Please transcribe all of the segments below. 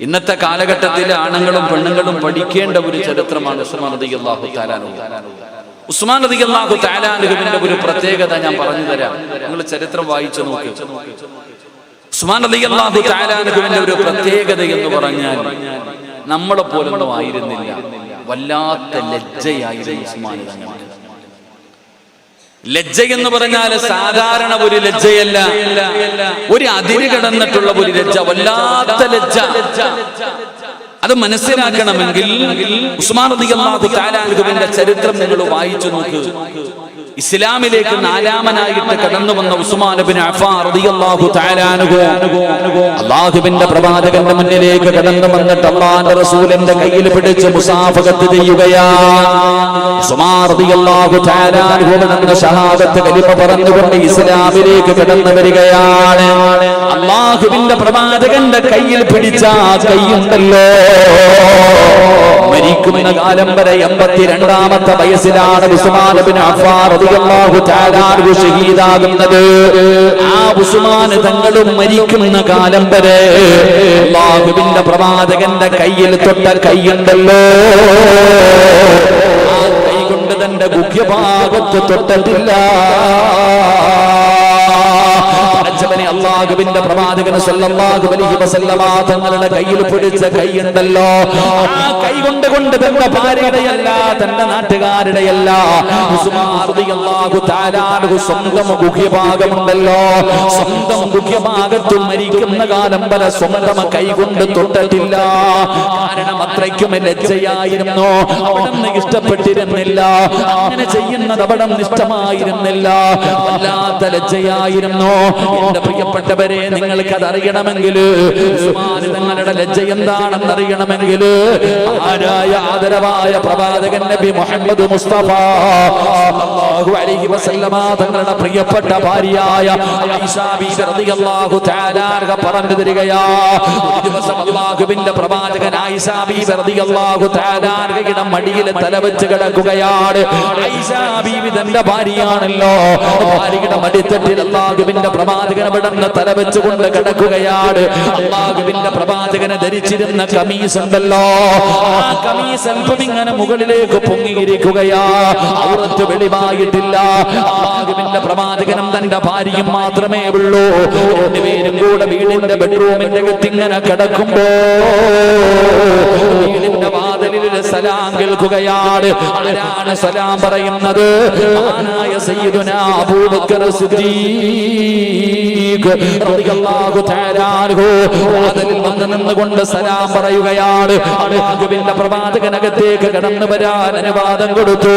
ഇന്നത്തെ കാലഘട്ടത്തിൽ ആണുങ്ങളും പെണ്ണുങ്ങളും പഠിക്കേണ്ട ഒരു ചരിത്രമാണ് ഉസ്മാൻ റളിയല്ലാഹു തആല അൻഹു. ഉസ്മാൻ റളിയല്ലാഹു തആല അൻഹുവിന്റെ ഒരു പ്രത്യേകത ഞാൻ പറഞ്ഞു തരാം. നിങ്ങൾ ചരിത്രം വായിച്ചു നോക്ക്. ഉസ്മാൻ റളിയല്ലാഹു തആല അൻഹുവിന്റെ ഒരു പ്രത്യേകത എന്ന് പറഞ്ഞാൽ നമ്മളെ പോലൊന്നും ആയിരുന്നില്ല. വല്ലാത്ത ലജ്ജയായിരുന്നു ഉസ്മാൻ. ലജ്ജ എന്ന് പറഞ്ഞാൽ സാധാരണ ഒരു ലജ്ജയല്ല, ഒരു അതിര് കടന്നിട്ടുള്ള ഒരു ലജ്ജ, വല്ലാത്ത ലജ്ജ. അത് മനസ്സിലാക്കണമെങ്കിൽ ഉസ്മാൻ റളിയല്ലാഹു തആല അൻഹുവിന്റെ ചരിത്രം നിങ്ങൾ വായിച്ചു നോക്ക്. ഇസ്ലാമിലേക്ക് നാലാമനായിട്ട് കടന്നു വന്ന ഉസ്മാൻ ഇബ്നു അഫ്ഫാൻ റളിയല്ലാഹു തആല അൻഹു അല്ലാഹുവിന്റെ പ്രവാചകന്റെ മുന്നിലേക്ക് കടന്നു വന്നിട്ട് അല്ലാഹുവിന്റെ റസൂലിന്റെ കയ്യിൽ പിടിച്ച് മുസാഫഹത്ത് ചെയ്യുകയാണ്. ഉസ്മാൻ റളിയല്ലാഹു തആല അൻഹു എന്ന ഷഹാദത്ത് കലിമ പറഞ്ഞുകൊണ്ട് ഇസ്ലാമിലേക്ക് കടന്നു വരികയാണ്. അല്ലാഹുവിന്റെ പ്രവാചകന്റെ കയ്യിൽ പിടിച്ച കൈയുണ്ടല്ലോ, മരിക്കുന്ന കാലം വരെ 82ാമത്തെ വയസ്സിലാണ് ഉസ്മാൻ ഇബ്നു അഫ്ഫാൻ റളിയല്ലാഹു തആല അൻഹു ഷഹീദാകുന്നത്. ആ ഉസ്മാൻ തങ്ങളും മരിക്കുന്ന കാലം വരെ അല്ലാഹുവിന്റെ പ്രവാചകന്റെ കയ്യിൽ തൊട്ട കൈയുണ്ടല്ലോ, ആ കൈ കൊണ്ട് തന്റെ മുഖ്യഭാഗത്ത് തൊട്ടിട്ടില്ല. അല്ലാഹുവിന്റെ പ്രവാചകൻ സല്ലല്ലാഹു അലൈഹി വസല്ലമ തങ്ങളുടെ കയ്യിൽ പിടിച്ച കൈയുണ്ടല്ലോ, ആ കൈ കൊണ്ട് തന്റെ ഭാര്യയുടെയല്ല, തന്റെ നാട്ടുകാരുടെയല്ല, ഉസ്മാൻ റളിയല്ലാഹു തആല അൻഹു സ്വന്തം മുഖ്യഭാഗമുണ്ടല്ലോ, സ്വന്തം മുഖ്യഭാഗത്ത് മരിക്കുന്ന കാലം വരെ സ്വന്തം കൈ കൊണ്ട് തൊട്ടിട്ടില്ല. കാരണം അത്രയ്ക്കും ലജ്ജയായിരുന്നു. അവിടുന്ന് ഇഷ്ടപ്പെട്ടിരുന്നില്ല, അങ്ങനെ ചെയ്യുന്നത് അവിടുന്ന് ഇഷ്ടമായിരുന്നില്ല, വല്ലാത്ത ലജ്ജയായിരുന്നു. എന്റെ പ്രിയപ്പെട്ടവരെ, നിങ്ങൾക്ക് അതറിയണമെങ്കിൽ, ഉസ്മാൻ തങ്ങളുടെ ലജ്ജ എന്താണെന്ന് അറിയണമെങ്കിൽ, ആരായ ആദരവായ പ്രവാചകൻ നബി മുഹമ്മദ് മുസ്തഫ സല്ലല്ലാഹു അലൈഹി വസല്ലമ തങ്ങളുടെ പ്രിയപ്പെട്ട ഭാര്യയായ ആയിഷ ബീബി റളിയല്ലാഹു തആല അൻഹ പറഞ്ഞു തരികയാ. ഒരു ദിവസം അല്ലാഹുവിന്റെ പ്രവാചകൻ ആയിഷ ബീബി റളിയല്ലാഹു തആല അൻഹയുടെ മടിയിൽ തലവെച്ച് കിടക്കുകയാണ്. ആയിഷ ബീബി തന്റെ ഭാര്യയാണല്ലോ, ഭാര്യയുടെ മടിത്തട്ടിൽ അല്ലാഹുവിന്റെ പ്രവാചകൻ അവിടുന്ന് തലവെച്ചുകൊണ്ട് കിടക്കുകയാണ്. അല്ലാഹുവിന്റെ പ്രവാചകനെ ധരിച്ചിരുന്ന കമീസ് ഉണ്ടല്ലോ, ആ കമീസ് അല്പം ഇങ്ങനെ മുകളിലേക്ക് പൊങ്ങിയിരിക്കുകയാ, ഔറത്ത് വെളിവായിട്ടില്ല. അല്ലാഹുവിന്റെ പ്രവാചകനും തന്റെ ഭാര്യയും മാത്രമേ ഉള്ളൂ. രണ്ടുപേരും കൂടെ വീടിന്റെ ബെഡ്റൂമിന്റെ അകത്ത് ഇങ്ങനെ കിടക്കുമ്പോ വീടിന്റെ വാതിലിൽ സലാം കേൾക്കുകയാണ്. ആരാണ് സലാം പറയുന്നത്? മഹാനായ സയ്യിദുനാ അബൂബക്കർ സിദ്ദീഖ് റളിയല്ലാഹു തആല അൻഹു വാതിലിൽ വന്ന് നിന്നുകൊണ്ട് സലാം പറയുകയാണ്. അല്ലാഹുവിന്റെ പ്രവാചകനകത്തേക്ക് കടന്നു വരാൻ അനുവാദം കൊടുത്തു.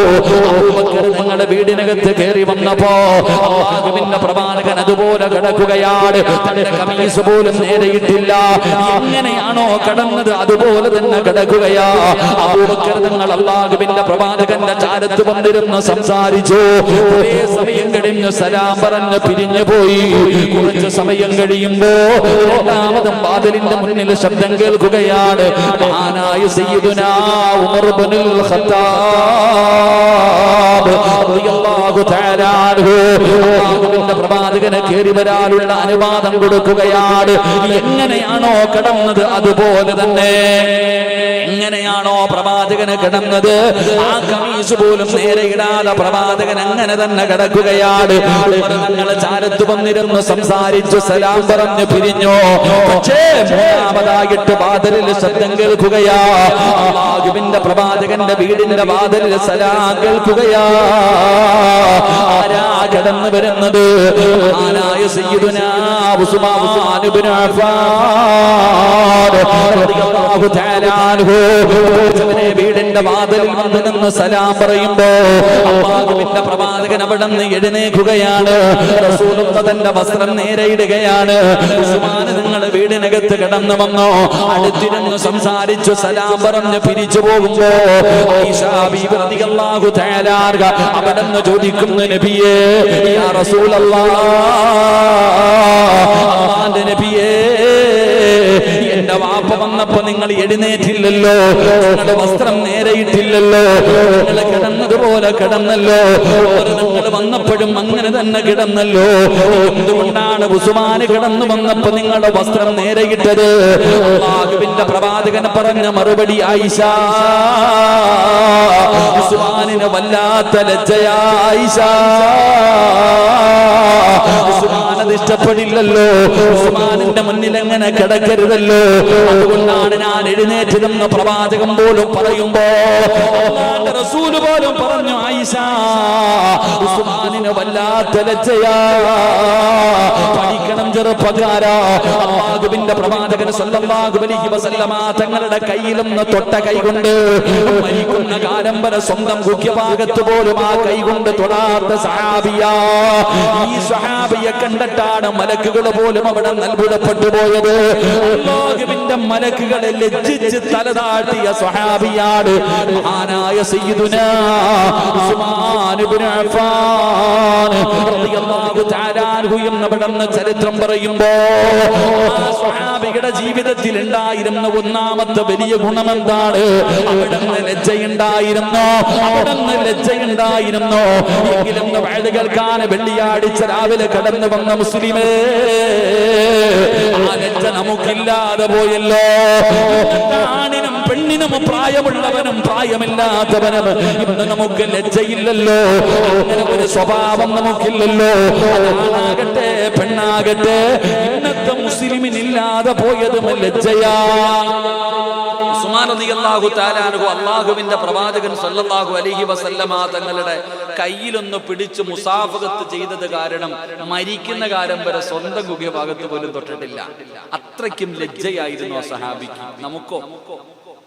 അബൂബക്കർ നിങ്ങളുടെ വീടിനകത്ത് കയറി വന്നപ്പോ അല്ലാഹുവിന്റെ പ്രവാചകൻ അതുപോലെ കിടക്കുകയാണ്. തന്റെ കമീസ് പോലും നേരെയിട്ടില്ല. എങ്ങനെയാണോ കടന്നത് അതുപോലെ തന്നെ കിടക്കുകയാ. അബൂബക്കർ നിങ്ങൾ അല്ലാഹുവിന്റെ പ്രവാചകന്റെ ചാരത്ത് വന്നിരുന്ന് സംസാരിച്ചു. കുറേ സമയം കഴിഞ്ഞ് സലാം പറഞ്ഞ് പിരിഞ്ഞു പോയി. കുറച്ച് സമയം കഴിയുമ്പോ രണ്ടാമതും വാതിലിന്റെ മുന്നിൽ ശബ്ദം കേൾക്കുകയാണ്. മഹാനായ സയ്യിദുനാ ഉമർ ഇബ്നുൽ ഖത്താബ് റളിയല്ലാഹു തആല അൻഹു അല്ലാഹുവിന്റെ പ്രവാചകനെ കയറി വരാനുള്ള അനുവാദം കൊടുക്കുകയാണ്. എങ്ങനെയാണോ കടന്നത് അതുപോലെ തന്നെ, എങ്ങനെയാണോ പ്രവാചകന് കിടന്നത്, ആ കമീസ് പോലും നേരെ ഇടാതെ പ്രവാചകൻ അങ്ങനെ തന്നെ കിടക്കുകയാണ്. നിങ്ങളെ ചാരത്ത് വന്നിരുന്ന് സംസാരിച്ചു സലാം പറഞ്ഞു പിരിഞ്ഞു. പക്ഷേ മൂന്നാമതായിട്ട് വാതിലിൽ ശബ്ദം കേൾക്കുകയാ. അല്ലാഹുവിന്റെ പ്രവാചകന്റെ വീടിന്റെ വാതിലിൽ സലാം കേൾക്കുകയാ. ആരാ കടന്നു വരുന്നത്? മഹാനായ സയ്യിദുനാ ഉസ്മാൻ ഇബ്നു അഫ്ഫാൻ റളിയല്ലാഹു തആല അൻഹു വീടിന്റെ വാതിലിൽ വന്ന് നിന്ന് സലാം പറയുമ്പോ അല്ലാഹുവിന്റെ പ്രവാചകൻ അവിടെ നിന്ന് എഴുന്നേൽക്കുകയാണ്. റസൂലുള്ളാഹി തന്റെ വസ്ത്രം നേരെ ഇടുകയാണ്. ഉസ്മാൻ നിങ്ങൾ വീടിനകത്ത് കടന്നു വന്നോ, അടുത്തിരുന്ന് സംസാരിച്ചു സലാം പറഞ്ഞ് പിരിച്ചു പോകുമ്പോ ആയിഷ ബീബി റളിയല്ലാഹു തആല അൻഹ അവിടെ നിന്ന് ചോദിക്കുന്നു, നബിയേ യാ റസൂലല്ലാഹ്, അല്ലാഹുവിന്റെ നബിയേ, എന്റെ വാപ്പ വന്നപ്പോ നിങ്ങൾ എഴുന്നേറ്റില്ലല്ലോ, നിങ്ങളുടെ വസ്ത്രം നേരെയിട്ടില്ലല്ലോ, നിങ്ങൾ കിടന്നതുപോലെ കിടന്നല്ലോ, നിങ്ങൾ വന്നപ്പോഴും അങ്ങനെ തന്നെ കിടന്നല്ലോ. എന്തുകൊണ്ടാണ് ഉസ്മാൻ കിടന്നു വന്നപ്പോ നിങ്ങളുടെ വസ്ത്രം നേരെയിട്ടത്? അല്ലാഹുവിന്റെ പ്രവാചകൻ പറഞ്ഞ മറുപടി, ആയിഷ, ഉസ്മാനിന് വല്ലാത്ത ലജ്ജയാ ആയിഷ. ഉസ്മാനത് ഇഷ്ടപ്പെടില്ലല്ലോ, ഉസ്മാനിന്റെ മുന്നിൽ എങ്ങനെ കിടക്കരുതല്ലോ, അതുകൊണ്ടാണ് ഞാൻ എഴുന്നേറ്റതെന്ന് പ്രവാചകൻ പോലും പറയുമ്പോ അല്ലാഹുവിന്റെ റസൂൽ പോലും പറഞ്ഞു, ആയിഷ, ഉസ്മാനിന് വല്ലാത്ത ലജ്ജയാ. പഠിക്കണം ചെറുപ്പക്കാരാ. അല്ലാഹുവിന്റെ പ്രവാചകൻ സല്ലല്ലാഹു അലൈഹി വസല്ലമ തങ്ങളുടെ കയ്യിലൊന്ന് തൊട്ട കൈകൊണ്ട് മരിക്കുന്ന കാലം വരെ സ്വന്തം ഗുഹ്യഭാഗത്ത് പോലും ആ കൈകൊണ്ട് തൊടാത്ത സഹാബിയാ. ഈ സഹാബിയെ കണ്ടിട്ടാണ് മലക്കുകൾ പോലും അവിടെ നൽകുടപ്പെട്ടു പോയത്. അല്ലാഹുവിന്റെ മലക്കുകളെ ലജ്ജിച്ച് തലതാഴ്ത്തിയ സഹാബിയാണ് മഹാനായ സയ്യിദുനാ ഉസ്മാൻ ഇബ്നു അഫ്ഫാൻ റളിയല്ലാഹു തആല അൻഹു എന്ന് ചരിത്രം പറയുമ്പോ ആ സ്വഹാബിയുടെ ജീവിതത്തിൽ ഉണ്ടായിരുന്ന ഒന്നാമത്തെ വലിയ ഗുണം എന്താണ്? അവിടുന്ന് ലജ്ജയുണ്ടായിരുന്നു, അവിടുന്ന് ലജ്ജയുണ്ടായിരുന്നു. എങ്കിലും വയത് കേൾക്കാൻ വെള്ളിയാഴ്ച രാവിലെ കടന്നു വന്ന മുസ്ലിമേ, ആ ലജ്ജ നമുക്കില്ലാതെ പോയല്ലോ. ആണിനും പെണ്ണിനും പ്രായമുള്ളവനും പ്രായമില്ലാത്തവനും ഇന്ന് നമുക്ക് ലജ്ജയില്ലല്ലോ. അങ്ങനെ ഒരു സ്വഭാവം നമുക്കില്ലല്ലോ. ആണാകട്ടെ പെണ്ണാകട്ടെ, ഇന്നത്തെ മുസ്ലിമിനില്ലാതെ പോയതും ലജ്ജയാ. ഉസ്മാൻ റളിയല്ലാഹു തആല അൻഹു അല്ലാഹുവിന്റെ പ്രവാചകൻ സല്ലല്ലാഹു അലൈഹി വസല്ലമ തങ്ങളുടെ കയ്യിലൊന്ന് പിടിച്ച് മുസാഫഹത്ത് ചെയ്തത് കാരണം മരിക്കുന്ന കാലം വരെ സ്വന്തം ഗുഹ്യഭാഗത്ത് പോലും തൊട്ടിട്ടില്ല. അത്രയ്ക്കും ലജ്ജയായിരുന്നു ആ സഹാബിക്ക്.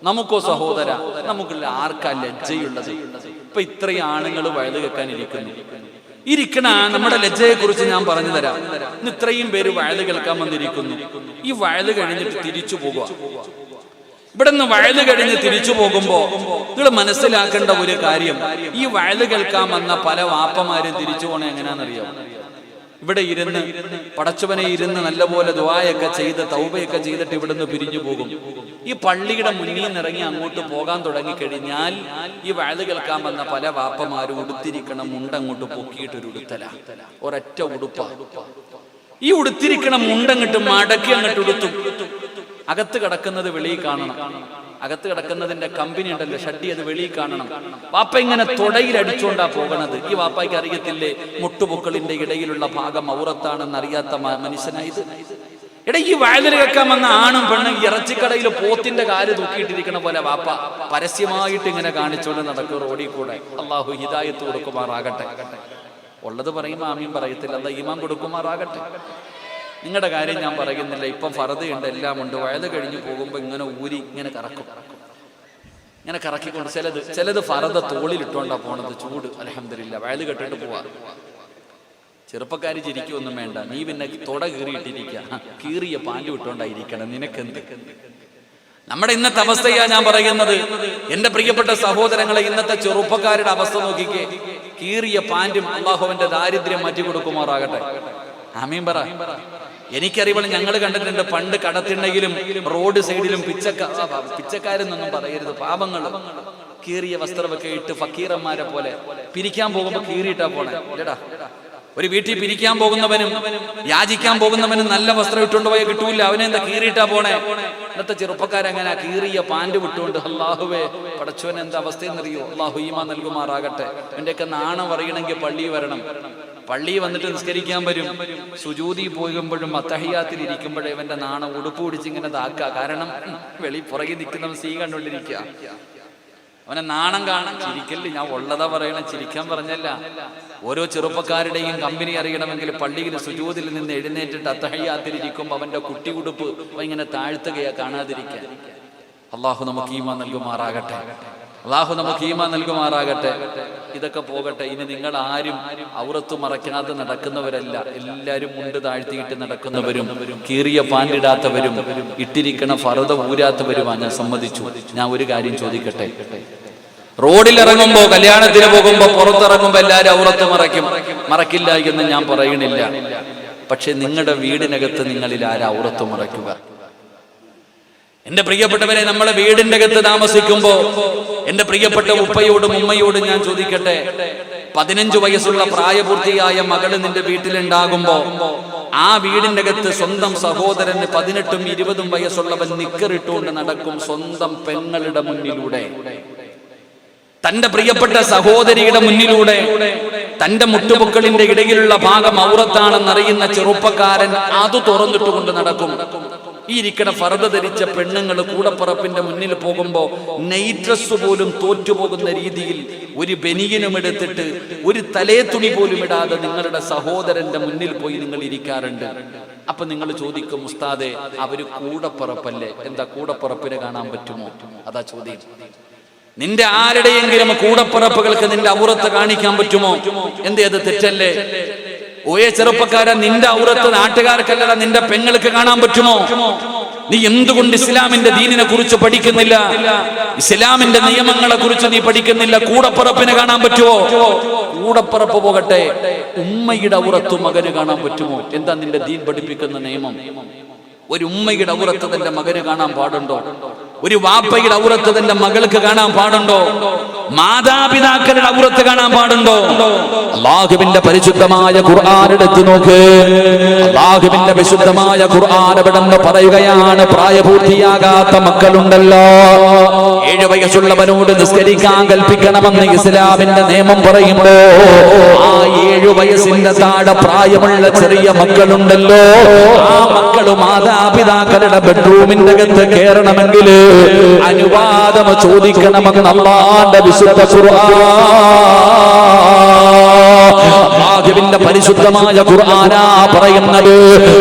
നമുക്കോ സഹോദര, നമുക്കുള്ള ആർക്കാ ലജ്ജയുള്ളത്? ഇപ്പൊ ഇത്രയും ആണുങ്ങൾ വയത് കേൾക്കാൻ ഇരിക്കണ നമ്മുടെ ലജ്ജയെ കുറിച്ച് ഞാൻ പറഞ്ഞു തരാം. ഇന്ന് ഇത്രയും പേര് വയത് കേൾക്കാൻ വന്നിരിക്കുന്നു. ഈ വയത് കഴിഞ്ഞിട്ട് തിരിച്ചു പോകുക. ഇവിടെ നിന്ന് വയത് കഴിഞ്ഞ് തിരിച്ചു പോകുമ്പോ നിങ്ങൾ മനസ്സിലാക്കേണ്ട ഒരു കാര്യം, ഈ വയത് കേൾക്കാൻ വന്ന പല വാപ്പമാരും തിരിച്ചു പോണേ എങ്ങനെയാണെന്നറിയാം? ഇവിടെ ഇരുന്ന് പടച്ചവനെ ഇരുന്ന് നല്ലപോലെ ദുആയൊക്കെ ചെയ്ത് തൗബയൊക്കെ ചെയ്തിട്ട് ഇവിടുന്ന് പിരിഞ്ഞു പോകും. ഈ പള്ളിയുടെ മുന്നിൽ നിന്നിറങ്ങി അങ്ങോട്ട് പോകാൻ തുടങ്ങിക്കഴിഞ്ഞാൽ ഈ വയത് കേൾക്കാൻ വന്ന പല വാപ്പമാരും ഉടുത്തിരിക്കണം മുണ്ടങ്ങോട്ട് പൊക്കിയിട്ടൊരു ഉടുത്തല, ഒരൊറ്റ ഉടുപ്പ. ഈ ഉടുത്തിരിക്കണം മുണ്ടങ്ങോട്ട് മടക്കി അങ്ങോട്ട് ഉടുത്തും. അകത്ത് കിടക്കുന്നത് വെളിയിൽ കാണണം. അകത്ത് കിടക്കുന്നതിന്റെ കമ്പനി ഉണ്ടല്ലോ, ഷഡ്ഡി, അത് വെളിയിൽ കാണണം. വാപ്പ ഇങ്ങനെ തുടയിൽ അടിച്ചുകൊണ്ടാ പോകണത്. ഈ വാപ്പയ്ക്ക് അറിയത്തില്ലേ മുട്ടുപൊക്കളിന്റെ ഇടയിലുള്ള ഭാഗം ഔറത്താണെന്ന് അറിയാത്ത മനുഷ്യനായത്? എടാ, ഈ വയലിൽ കേൾക്കാൻ വന്ന ആണും പെണ്ണും ഇറച്ചിക്കടയിൽ പോത്തിന്റെ കാല് തൂക്കിയിട്ടിരിക്കണ പോലെ വാപ്പ പരസ്യമായിട്ട് ഇങ്ങനെ കാണിച്ചുകൊണ്ട് നടക്കും റോഡിൽ കൂടെ. അല്ലാഹു ഹിദായത്ത് കൊടുക്കുമാറാകട്ടെ. ഉള്ളത് പറയുമ്പോൾ ആമീൻ പറയത്തില്ല, അല്ലാഹ് ഈമാൻ കൊടുക്കുമാറാകട്ടെ. നിങ്ങളുടെ കാര്യം ഞാൻ പറയുന്നില്ല. ഇപ്പം ഫർദയുണ്ട്, എല്ലാം ഉണ്ട്. വയത് കഴിഞ്ഞ് പോകുമ്പോൾ ഇങ്ങനെ ഊരി ഇങ്ങനെ കറക്കും, ഇങ്ങനെ കറക്കിക്കൊണ്ട് ചിലത് ഫർദ തോളിലിട്ടോണ്ടാ പോണത്. ചൂട് അൽഹംദുലില്ലാ, വയത് കെട്ടിട്ട് പോവാ. ചെറുപ്പക്കാരി ചിരിക്കൊന്നും വേണ്ട, നീ പിന്നെ തുട കീറിയിട്ടിരിക്കുക, കീറിയ പാൻറ് ഇട്ടോണ്ടായിരിക്കണം, നിനക്കെന്ത്? നമ്മുടെ ഇന്നത്തെ അവസ്ഥയാ ഞാൻ പറയുന്നത്. എന്റെ പ്രിയപ്പെട്ട സഹോദരങ്ങളെ, ഇന്നത്തെ ചെറുപ്പക്കാരുടെ അവസ്ഥ നോക്കിക്കേ. കീറിയ പാൻറ്റും. അല്ലാഹുവിന്റെ ദാരിദ്ര്യം മാറ്റി കൊടുക്കുമാറാകട്ടെ. ആമീൻ പറ. എനിക്കറിവുള്ള ഞങ്ങൾ കണ്ടിട്ടുണ്ട്, പണ്ട് കടത്തിണ്ടെങ്കിലും റോഡ് സൈഡിലും പിച്ചക്കാരെന്നൊന്നും പറയരുത്, പാപങ്ങൾ കീറിയ വസ്ത്രമൊക്കെ ഇട്ട് ഫക്കീറന്മാരെ പോലെ പിരിക്കാൻ പോകുമ്പോ കീറിയിട്ടാ പോണേ. ഇല്ലടാ, ഒരു വീട്ടിൽ പിരിക്കാൻ പോകുന്നവനും യാചിക്കാൻ പോകുന്നവനും നല്ല വസ്ത്രം ഇട്ടുകൊണ്ട് പോയാൽ കിട്ടൂല. അവനെ എന്താ കീറിയിട്ടാ പോണേ? ഇന്നത്തെ ചെറുപ്പക്കാരങ്ങനെ കീറിയ പാൻറ് വിട്ടുകൊണ്ട്. അല്ലാഹുവേ, പടച്ചോൻ എന്താ അവസ്ഥയെന്നറിയോ? അല്ലാഹു ഈമാൻ നൽകുമാറാകട്ടെ. എന്റെയൊക്കെ നാണം അറിയണമെങ്കിൽ പള്ളിയിൽ വരണം. പള്ളിയിൽ വന്നിട്ട് നിസ്കരിക്കാൻ വരും. സുജൂദി പോകുമ്പോഴും അത്തഹിയാത്തിൽ ഇരിക്കുമ്പോഴേ ഇവന്റെ നാണം ഉടുപ്പ് പിടിച്ച് ഇങ്ങനെ താക്കുക. കാരണം വെളി പുറകെ നിൽക്കുന്നവൻ സീ കണ്ടുകൊണ്ടിരിക്കുക. അവനെ നാണം കാണാൻ. ചിരിക്കല്ലേ, ഞാൻ ഉള്ളതാ പറയണ, ചിരിക്കാൻ പറഞ്ഞല്ല. ഓരോ ചെറുപ്പക്കാരുടെയും കമ്പനി അറിയണമെങ്കിൽ പള്ളിയിൽ സുജൂദിൽ നിന്ന് എഴുന്നേറ്റിട്ട് അത്തഹിയാത്തിൽ ഇരിക്കുമ്പോൾ അവന്റെ കുട്ടി ഉടുപ്പ് ഇങ്ങനെ താഴ്ത്തുകയാ, കാണാതിരിക്കാൻ. അള്ളാഹു നമുക്ക് ഈമാൻ നൽകുമാറാകട്ടെ. അള്ളാഹു നമുക്ക് ഈമാൻ നൽകുമാറാകട്ടെ. ഇതൊക്കെ പോകട്ടെ. ഇനി നിങ്ങൾ ആരും ഔറത്ത് മറയ്ക്കാതെ നടക്കുന്നവരല്ല. എല്ലാവരും മുണ്ട് താഴ്ത്തിയിട്ട് നടക്കുന്നവരും കീറിയ പാൻറിടാത്തവരും ഇട്ടിരിക്കണ ഫർദ ഊരാത്തവരുമാണ്. ഞാൻ സമ്മതിച്ചു. ഞാൻ ഒരു കാര്യം ചോദിക്കട്ടെ. റോഡിൽ ഇറങ്ങുമ്പോ, കല്യാണത്തിന് പോകുമ്പോ, പുറത്തിറങ്ങുമ്പോ എല്ലാവരും ഔറത്ത് മറക്കില്ല എന്ന് ഞാൻ പറയണില്ല. പക്ഷെ നിങ്ങളുടെ വീടിനകത്ത് നിങ്ങളിൽ ആരാ ഔറത്ത് മറയ്ക്കുക? എന്റെ പ്രിയപ്പെട്ടവരെ, നമ്മളെ വീടിന്റെ അകത്ത് താമസിക്കുമ്പോ എന്റെ പ്രിയപ്പെട്ട ഉപ്പയോടും ഉമ്മയോടും ഞാൻ ചോദിക്കട്ടെ, 15 വയസ്സുള്ള പ്രായപൂർത്തിയായ മകള് നിന്റെ വീട്ടിലുണ്ടാകുമ്പോ ആ വീടിന്റെ അകത്ത് സ്വന്തം സഹോദരന് 18ഉം 20ഉം വയസ്സുള്ളവൻ നിക്കറിട്ടുകൊണ്ട് നടക്കും സ്വന്തം പെങ്ങളുടെ മുന്നിലൂടെ. തന്റെ പ്രിയപ്പെട്ട സഹോദരിയുടെ മുന്നിലൂടെ തന്റെ മുട്ടുപൊക്കളിന്റെ ഇടയിലുള്ള ഭാഗം ഔറത്താണെന്നറിയുന്ന ചെറുപ്പക്കാരൻ അത് തുറന്നിട്ടുകൊണ്ട് നടക്കും. ഈ ഇരിക്കണ ഫർദ ധരിച്ച പെണ്ണുങ്ങൾ കൂടപ്പറപ്പിന്റെ മുന്നിൽ പോകുമ്പോ നൈറ്റ് ഡ്രസ് പോലും തോറ്റുപോകുന്ന രീതിയിൽ ഒരു ബനിയനും എടുത്തിട്ട് ഒരു തലേ തുണി പോലും ഇടാതെ നിങ്ങളുടെ സഹോദരന്റെ മുന്നിൽ പോയി നിങ്ങൾ ഇരിക്കാറുണ്ട്. അപ്പൊ നിങ്ങൾ ചോദിക്കും, ഉസ്താദെ അവര് കൂടപ്പറപ്പല്ലേ, എന്താ കൂടപ്പറപ്പിനെ കാണാൻ പറ്റുമോ? അതാ ചോദ്യം. നിന്റെ ആരുടെയെങ്കിലും കൂടപ്പറപ്പുകൾക്ക് നിന്റെ ഔറത്ത് കാണിക്കാൻ പറ്റുമോ? എന്തേ, അത് തെറ്റല്ലേ? ഓയെ ചെറുപ്പക്കാരൻ, നിന്റെ ഔറത്ത് നാട്ടുകാർക്കല്ല നിന്റെ പെങ്ങൾക്ക് കാണാൻ പറ്റുമോ? നീ എന്തുകൊണ്ട് ഇസ്ലാമിന്റെ ദീനിനെ കുറിച്ച് പഠിക്കുന്നില്ല? ഇസ്ലാമിന്റെ നിയമങ്ങളെ കുറിച്ച് നീ പഠിക്കുന്നില്ല? കൂടപ്പറപ്പിനെ കാണാൻ പറ്റുമോ? കൂടപ്പറപ്പ് പോകട്ടെ, ഉമ്മയുടെ ഔറത്ത് മകന് കാണാൻ പറ്റുമോ? എന്താ നിന്റെ ദീൻ പഠിപ്പിക്കുന്ന നിയമം? ഒരു ഉമ്മയുടെ ഔറത്ത് തന്റെ മകന് കാണാൻ പാടുണ്ടോ? ഒരു വാപ്പയുടെ ഔറത്ത് തന്റെ മകൾക്ക് കാണാൻ പാടുണ്ടോ? മാതാപിതാക്കളുടെ ഔറത്ത് കാണാൻ പാടുണ്ടോ? അല്ലാഹുവിന്റെ പരിശുദ്ധമായ ഖുർആൻ എടുത്തു നോക്ക്. അല്ലാഹുവിന്റെ വിശുദ്ധമായ ഖുർആൻ എവിടെന്ന് പറയുകയാണ്, പ്രായപൂർത്തിയാകാത്ത മക്കളുണ്ടല്ലോ, 7 വയസ്സുള്ളവനോട് നിസ്കരിക്കാൻ കൽപ്പിക്കണമെന്ന് ഇസ്ലാമിന്റെ നിയമം പറയുമ്പോ ആ 7 വയസ്സിന്റെ താഴെ പ്രായമുള്ള ചെറിയ മക്കളുണ്ടല്ലോ, ആ മക്കള് മാതാപിതാക്കളുടെ ബെഡ്റൂമിന്റെ അകത്ത് കയറണമെങ്കിൽ അനുവാദം ചോദിക്കണമെന്ന് അല്ലാഹുവിന്റെ വിശുദ്ധ ഖുർആൻ, അല്ലാഹുവിന്റെ പരിശുദ്ധമായ ഖുർആനാ പറയുന്നത്.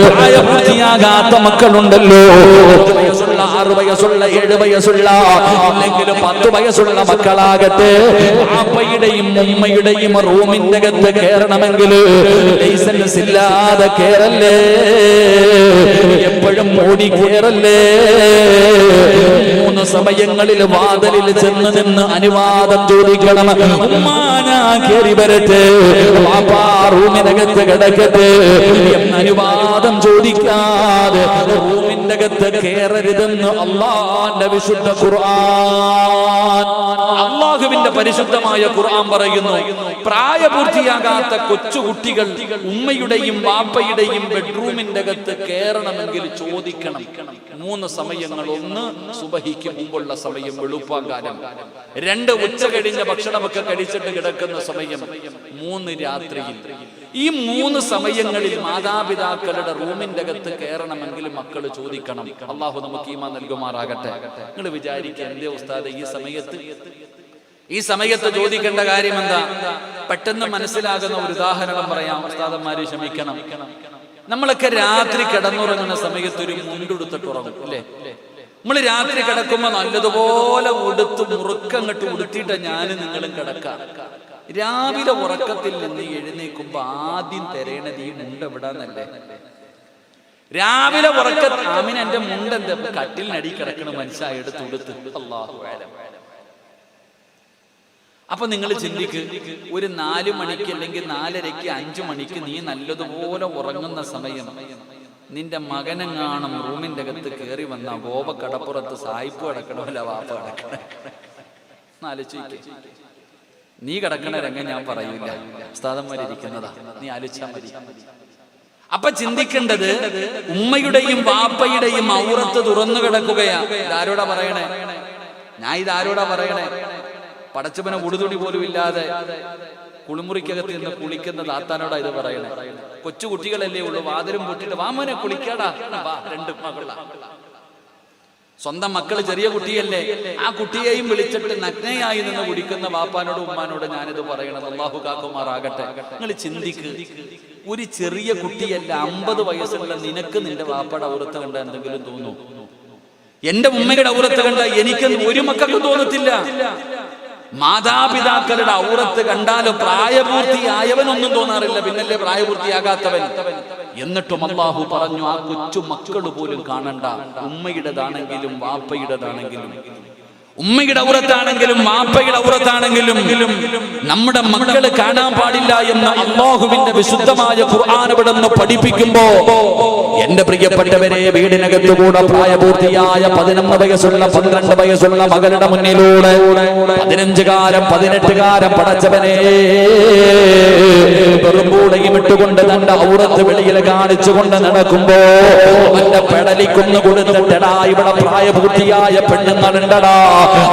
പ്രായപൂർത്തിയാകാത്ത മക്കളുണ്ടല്ലോ, 6 വയസ്സുള്ള 7 വയസ്സുള്ള അല്ലെങ്കിൽ 10 വയസ്സുള്ള മക്കളാകട്ടെ, അപ്പയുടെയും ഉമ്മയുടെയും റൂമിന്റെ അകത്ത് കയറണമെങ്കിൽ ലൈസൻസ് ഇല്ലാതെ കയറല്ലേ, എപ്പോഴും ഓടി കയറല്ലേ. 3 സമയങ്ങളിൽ വാതിലിൽ ചെന്ന് നിന്ന് അനുവാദം ചോദിക്കണം. ഉമ്മാനാ കയറി വരട്ടെ, പാപ്പാ റൂമിനകത്ത് കിടക്കട്ടെ എന്ന് അനുവാദം ചോദിക്കാതെ റൂമിന്റെ അകത്ത് കയറരുതെന്ന് അല്ലാഹുവിന്റെ വിശുദ്ധ ഖുർആൻ, അല്ലാഹുവിന്റെ പരിശുദ്ധമായ ഖുർആൻ പറയുന്നു. പ്രായപൂർത്തിയാകാത്ത കൊച്ചുകുട്ടികൾ ഉമ്മയുടെയും വാപ്പയുടെയും ബെഡ്റൂമിന്റെ അകത്ത് കയറണമെങ്കിൽ ചോദിക്കണം. 3 സമയങ്ങൾ: 1 സുബഹിക്ക് മുമ്പുള്ള സമയം, വെളുപ്പാങ്കാലം; 2 ഉച്ച കഴിഞ്ഞ ഭക്ഷണമൊക്കെ കഴിച്ചിട്ട് കിടക്കുന്ന സമയം; 3 രാത്രിയിൽ. ഈ 3 സമയങ്ങളിൽ മാതാപിതാക്കളുടെ റൂമിന്റെ അകത്ത് കയറണമെങ്കിൽ മക്കൾ ചോദിക്കണം. അള്ളാഹു നമുക്ക് ഈമാൻ നൽകുമാറാകട്ടെ. നിങ്ങൾ വിചാരിക്കുക, എന്തേ ഉസ്താദ് ഈ സമയത്ത് ചോദിക്കേണ്ട കാര്യം എന്താ? പെട്ടെന്ന് മനസ്സിലാകുന്ന ഒരു ഉദാഹരണം പറയാം. ഉസ്താദന്മാര് ക്ഷമിക്കണം. നമ്മളൊക്കെ രാത്രി കിടന്നുറങ്ങുന്ന സമയത്ത് ഒരു മുണ്ടെടുത്തിട്ട് ഉറങ്ങും അല്ലേ? നമ്മൾ രാത്രി കിടക്കുമ്പോ നല്ലതുപോലെ ഉടുത്ത് മുറുക്കങ്ങട്ട് ഉടുത്തിട്ട് ഞാനും നിങ്ങളും കിടക്കാം. രാവിലെ ഉറക്കത്തിൽ നിന്ന് എഴുന്നേക്കുമ്പോ ആദ്യം തെരയണത് ഈ മുണ്ട് എവിടാന്നല്ലേ? രാവിലെ ആമിന എന്റെ മുണ്ട് എന്താ കട്ടിലിനടി കിടക്കണ മനുഷ്യ എടുത്തുടുത്ത്. അല്ലാഹു അലം. അപ്പൊ നിങ്ങൾ ചിന്തിക്ക്, ഒരു 4 മണിക്ക് അല്ലെങ്കിൽ 4:30, 5 മണിക്ക് നീ നല്ലതുപോലെ ഉറങ്ങുന്ന സമയം നിന്റെ മകനെങ്ങാണം റൂമിന്റെ അകത്ത് കയറി വന്ന ഗോപ കടപ്പുറത്ത് സായിപ്പ് കിടക്കണമല്ല വാപ്പ കിടക്കണ. ആലോചിക്ക, നീ കിടക്കണ രംഗം ഞാൻ പറയില്ല, ഉസ്താദന്മാരിയ്ക്കുന്നതാ, നീ ആലോചിച്ചാൽ മതി. അപ്പൊ ചിന്തിക്കേണ്ടത്, ഉമ്മയുടെയും വാപ്പയുടെയും ഔറത്ത് തുറന്നു കിടക്കുകയാ. ഇതാരോടാ പറയണേ? ഞാൻ ഇതാരോടാ പറയണേ? പടച്ചവനെ ഉടുതുണി പോലും ഇല്ലാതെ കുളിമുറിക്കകത്ത് നിന്ന് കുളിക്കുന്ന താത്താനോടാ ഇത് പറയണേ. കൊച്ചു കുട്ടികളല്ലേ ഉള്ളൂ, വാതിലും പൊട്ടിട്ട് വാമനെ കുളിക്കാടാ, 2 മകളാ. സ്വന്തം മക്കള് ചെറിയ കുട്ടിയല്ലേ, ആ കുട്ടിയെയും വിളിച്ചിട്ട് നഗ്നയായി നിന്ന് കുടിക്കുന്ന വാപ്പാനോട് ഉമ്മാനോട് ഞാനിത് പറയണത്. അല്ലാഹു കാക്കുമാറാകട്ടെ. നിങ്ങൾ ചിന്തിക്ക്, ഒരു ചെറിയ കുട്ടിയല്ല, 50 വയസ്സുള്ള നിനക്ക് നിന്റെ വാപ്പയുടെ ഔറത്ത് കണ്ട എന്തെങ്കിലും തോന്നൂ? എന്റെ ഉമ്മയുടെ ഔറത്ത് കണ്ട എനിക്ക് ഒരു മക്കൾക്കും തോന്നത്തില്ല. മാതാപിതാക്കളുടെ ഔറത്ത് കണ്ടാലും പ്രായപൂർത്തിയായവനൊന്നും തോന്നാറില്ല, പിന്നല്ലേ പ്രായപൂർത്തിയാകാത്തവൻ. എന്നിട്ടും അല്ലാഹു പറഞ്ഞു, ആ കൊച്ചു മക്കൾ പോലും കാണണ്ട, ഉമ്മയുടേതാണെങ്കിലും വാപ്പയുടേതാണെങ്കിലും. ഉമ്മയുടെ ഔറത്താണെങ്കിലും വാപ്പയുടെ ഔറത്താണെങ്കിലും നമ്മുടെ മക്കള് കാണാൻ പാടില്ല എന്ന് അല്ലാഹുവിന്റെ വിശുദ്ധമായ ഖുർആൻ ഇവിടുന്ന് പഠിപ്പിക്കുമ്പോ എന്റെ പ്രിയപ്പെട്ടവരെ, വീടിനകത്തുകൂടെ പ്രായപൂർത്തിയായ 11 വയസ്സുള്ള 12 വയസ്സുള്ള മകളുടെ മുന്നിലൂടെ 15-കാരൻ 18-കാരൻ പടച്ചവനെ വെറുമ്പൂടയും ഇട്ടുകൊണ്ട് തന്റെ ഔറത്ത് വെളിയിൽ കാണിച്ചുകൊണ്ട് നടക്കുമ്പോ അവന്റെ പെടലിക്കൊന്നു കൊടുത്തിട്ടടാ, ഇവിടെ പ്രായപൂർത്തിയായ പെണ്ണുങ്ങളുണ്ടടാ,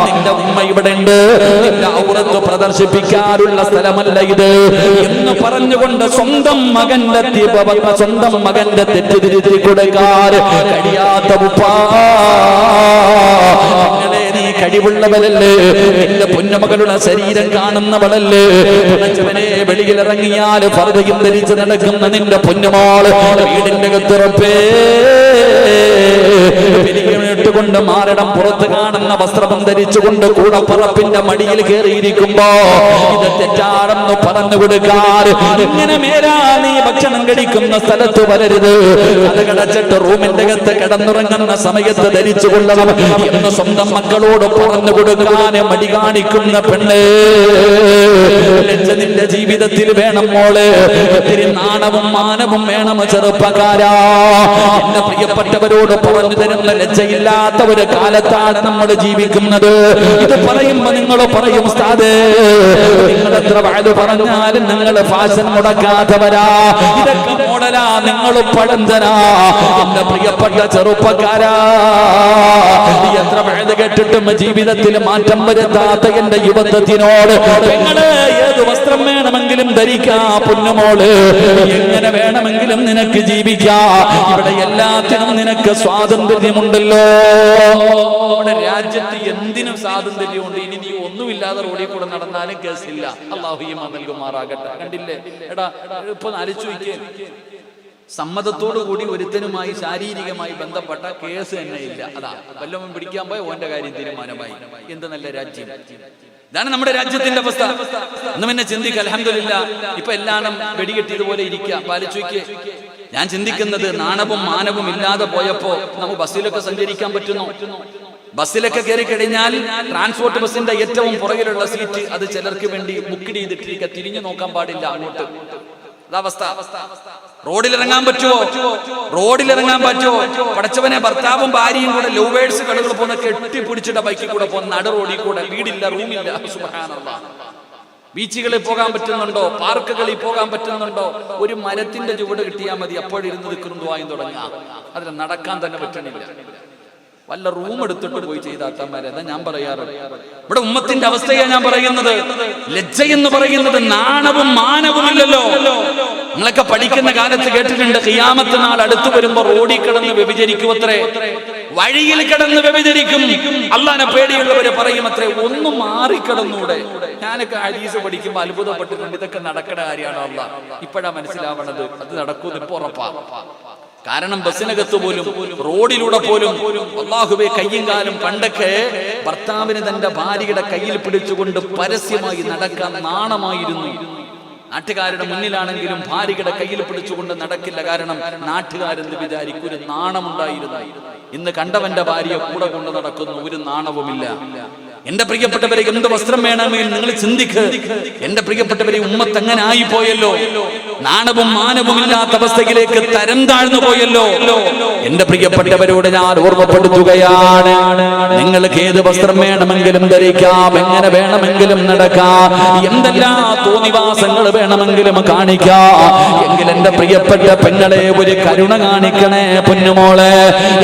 നിന്റെ ഉമ്മ ഇവിടെ ഉണ്ട്, നിന്റെ ഔറത്ത് പ്രദർശിപ്പിക്കാനുള്ള സ്ഥലമല്ല ഇത് എന്ന് പറഞ്ഞുകൊണ്ട് സ്വന്തം മകന്റെ തെറ്റ് തിരുത്തി കൊടുക്കാൻ കഴിയാത്ത ഉപ്പാ, നീ കഴിവുള്ളവരല്ലേ, നിന്റെ പൊന്നുമകളുടെ ശരീരം കാണുന്നവളല്ലേ, വെളിയിലിറങ്ങിയാൽ ഫർദയും ധരിച്ച് നടക്കുന്ന നിന്റെ പൊന്നുമോള് വീടിന്റെ അകത്തുറപ്പേ കൊണ്ട് മാരടം പുറത്ത് കാണുന്ന വസ്ത്രം ധരിച്ചുകൊണ്ട് കൂടപ്പുറപ്പിന്റെ മടിയിൽ കയറിയിരിക്കുമ്പോ ഇത് തെറ്റാണെന്ന് പറഞ്ഞു കൊടുക്കാറ്. ഇങ്ങനെ മേലാ നീ ഭക്ഷണം കഴിക്കുന്ന സ്ഥലത്ത് വരരുത്, അത് കടച്ചിട്ട് റൂമിന്റെ അകത്ത് കിടന്നുറങ്ങുന്ന സമയത്ത് ധരിച്ചു കൊള്ളണം എന്ന് സ്വന്തം മക്കളോട് പറഞ്ഞു കൊടുക്കാൻ മടി കാണിക്കുന്ന പെണ്ണ്, ലജ്ജ നിന്റെ ജീവിതത്തിൽ വേണം മോള്, ഒത്തിരി നാണവും മാനവും വേണം ചെറുപ്പക്കാരാ. എന്റെ പ്രിയപ്പെട്ടവരോട് പറഞ്ഞു തരുന്ന ലജ്ജയില്ലാത്ത ഒരു കാലത്താണ് നമ്മൾ ജീവിക്കുന്നത്. ഇത് പറയുമ്പോ നിങ്ങൾ പറയും, ഉസ്താദേ നിങ്ങൾ എത്ര വഅദ് പറഞ്ഞാലും നിങ്ങൾ ഫാഷൻ മുടക്കാത്തവരാ, ഇതൊക്കെ മോഡലാ, നിങ്ങൾ പഴന്തനാ. എന്റെ പ്രിയപ്പെട്ട ചെറുപ്പക്കാരാ, എത്ര വഅദ് കേട്ടിട്ടും ജീവിതത്തിൽ മാറ്റം വരുത്താത്ത എന്റെ യുവത്വത്തിനോട് നിങ്ങള് ഏത് വസ്ത്രം വേണമെങ്കിലും ധരിക്കാം പൊന്നുമോള്, എങ്ങനെ വേണമെങ്കിലും നിനക്ക് ജീവിക്കാം, ഇവിടെ എല്ലാത്തിനും നിനക്ക് സ്വാതന്ത്ര്യമുണ്ടല്ലോ. നമ്മുടെ രാജ്യത്ത് എന്തിനും സ്വാതന്ത്ര്യമുണ്ട്. ഇനി നീ ഒന്നുമില്ലാതെ റോഡിൽ കൂടെ നടന്നാലും കേസില്ല. അല്ലാഹു ഈമാൻ നൽകുമാറാകട്ടെ. കണ്ടില്ലേ എടാ, ഇപ്പൊ ആലോചിച്ച് നോക്കിയേ, സമ്മതത്തോടു കൂടി ഒരുത്തനുമായി ശാരീരികമായി ബന്ധപ്പെട്ട കേസ് തന്നെ ഇല്ല. അതാ വല്ലവൻ പിടിക്കാൻ പോയ ഓന്റെ കാര്യം തീരുമാനമായി. എന്ത് നല്ല രാജ്യം! ഇതാണ് നമ്മുടെ രാജ്യത്തിന്റെ അവസ്ഥ. ഒന്ന് പിന്നെ ചിന്തിക്കുക, അൽഹംദുലില്ലാ ഇപ്പൊ എല്ലാം വെടികെട്ടിയതുപോലെ ഇരിക്കുക. പാലിച്ചോയ്ക്ക് ഞാൻ ചിന്തിക്കുന്നത്, നാണവും മാനവും ഇല്ലാതെ പോയപ്പോ നമുക്ക് ബസ്സിലൊക്കെ സഞ്ചരിക്കാൻ പറ്റുന്നു. ബസ്സിലൊക്കെ കയറി കഴിഞ്ഞാൽ ട്രാൻസ്പോർട്ട് ബസ്സിന്റെ ഏറ്റവും പുറകിലുള്ള സീറ്റ് അത് ചിലർക്ക് വേണ്ടി ബുക്ക് ചെയ്തിട്ടിരിക്കുക, തിരിഞ്ഞു നോക്കാൻ പാടില്ല അങ്ങോട്ട്. അതവസ്ഥ. റോഡിലിറങ്ങാൻ പറ്റുമോ? റോഡിലിറങ്ങാൻ പറ്റുമോ? പടച്ചവനെ, ഭർത്താവും ഭാര്യയും കൂടെ ലവേഴ്സ് കളികൾ പോകുന്ന കെട്ടിപ്പിടിച്ചിട്ട് ബൈക്കിൽ കൂടെ പോകുന്ന നട റോഡിൽ കൂടെ, വീടില്ല, റൂമില്ല. സുബ്ഹാനല്ലാഹ്. ബീച്ചുകളിൽ പോകാൻ പറ്റുന്നുണ്ടോ? പാർക്കുകളിൽ പോകാൻ പറ്റുന്നുണ്ടോ? ഒരു മരത്തിന്റെ ചുവട് കിട്ടിയാൽ മതി, അപ്പോഴിരുന്ന് ദിക്റും തുടങ്ങാം. അതിന് നടക്കാൻ തന്നെ പറ്റണില്ല. വല്ല റൂം എടുത്തിട്ട് പോയി ചെയ്താത്തമാരെ. അതാ ഞാൻ പറയാറ്, ഇവിടെ ഉമ്മത്തിന്റെ അവസ്ഥയാണ് ഞാൻ പറയുന്നത്. ലജ്ജ എന്ന് പറയുന്നത് നാണവും മാനവും ഇല്ലല്ലോ. നിങ്ങളൊക്കെ പഠിക്കുന്ന കാലത്ത് കേട്ടിട്ടുണ്ട്, ഖിയാമത്ത് നാൾ അടുത്തു വരുമ്പോ റോഡിൽ കിടന്ന് വ്യഭിചരിക്കുമത്രേ, വഴിയിൽ കിടന്ന് വ്യഭിചരിക്കും. അള്ളാനെ പേടിയുള്ളവര് പറയും അത്രേ, ഒന്നും മാറിക്കിടന്നൂടെ. ഞാനൊക്കെ ഹദീസ് പഠിക്കുമ്പോ അത്ഭുതപ്പെട്ടിട്ടുണ്ട്, ഇതൊക്കെ നടക്കണ കാര്യമാണോ അള്ളാഹ്? ഇപ്പോഴാ മനസ്സിലാവണത് അത് നടക്കൂന്ന്. ഇപ്പൊ ഉറപ്പാ. കാരണം ബസ്സിനകത്ത് പോലും റോഡിലൂടെ പോലും അല്ലാഹുവേ കയ്യും കാലും, പണ്ടൊക്കെ ഭർത്താവിന് തന്റെ ഭാര്യയുടെ കയ്യിൽ പിടിച്ചുകൊണ്ട് പരസ്യമായി നടക്കാൻ നാണമായിരുന്നു. നാട്ടുകാരുടെ മുന്നിലാണെങ്കിലും ഭാര്യയുടെ കയ്യിൽ പിടിച്ചുകൊണ്ട് നടക്കില്ല, കാരണം നാട്ടുകാരെന്ന് വിചാരിക്കും, ഒരു നാണമുണ്ടായിരുന്നു. ഇന്ന് കണ്ടവന്റെ ഭാര്യയെ കൂടെ കൊണ്ട് നടക്കുന്നു, ഒരു നാണവുമില്ല. എന്റെ പ്രിയപ്പെട്ടവരെ, എന്ത് വസ്ത്രം വേണമെങ്കിൽ നിങ്ങൾ ചിന്തിക്ക്. എന്റെ പ്രിയപ്പെട്ടവരെ, ഉമ്മത്ത് അങ്ങനെ ആയി പോയല്ലോ. നാണവും മാനവും ഇല്ലാത്ത അവസ്ഥയിലേക്ക് തരം താഴ്ന്നു പോയല്ലോ. എന്റെ പ്രിയപ്പെട്ടവരോട് ഞാൻ ഓർമ്മപ്പെടുത്തുകയാണ്, നിങ്ങൾക്ക് ഏത് വസ്ത്രം വേണമെങ്കിലും ധരിക്കാം, എങ്ങനെ വേണമെങ്കിലും നടക്കാം, എന്തെല്ലാം തോന്നിവാസങ്ങൾ വേണമെങ്കിലും കാണിക്കാം. എങ്കിൽ എന്റെ പ്രിയപ്പെട്ട പെങ്ങളെ, ഒരു കരുണ കാണിക്കണേ പൊന്നുമോളെ.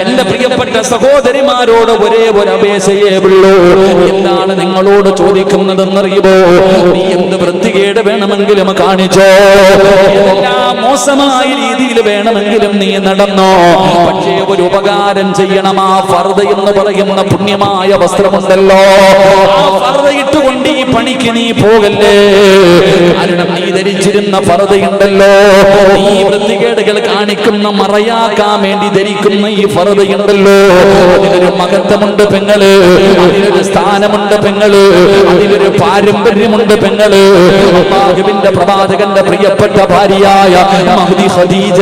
എന്റെ പ്രിയപ്പെട്ട സഹോദരിമാരോട് ഒരേ ഒരു അപേക്ഷയേ ഉള്ളൂ. എന്താണ് നിങ്ങളോട് ചോദിക്കുന്നതെന്നറിയുമോ? നീ എന്ത് വൃത്തികേട് വേണമെങ്കിലും കാണിച്ചോ, എല്ലാം മോശമായ രീതിയിൽ വേണമെങ്കിലും നീ നടന്നോ, പക്ഷേ ഒരു ഉപകാരം ചെയ്യണം. ആ ഫർദ എന്ന് പറയുന്ന പുണ്യമായ വസ്ത്രമുണ്ടല്ലോ, ആ ഫർദ ഇട്ടുകൊണ്ട് ഈ പണിക്ക് നീ പോകല്ലേ. കാരണം നീ ധരിച്ചിരുന്ന ഫർദയുണ്ടല്ലോ, നീ വൃത്തികേടുകൾ കാണിക്കുന്ന മറയാക്കാൻ വേണ്ടി ധരിക്കുന്ന ഈ ഫർദയുണ്ടല്ലോ, അതിനൊരു മഹത്വമുണ്ട് പെങ്ങള്, അതിനൊരു സ്ഥാനമുണ്ട് പെങ്ങള്, അതിനൊരു പാരമ്പര്യമുണ്ട് പെങ്ങള്. അല്ലാഹുവിന്റെ പ്രവാചകന്റെ പ്രിയപ്പെട്ട ഭാര്യയായ മഹ്ദി ഖദീജ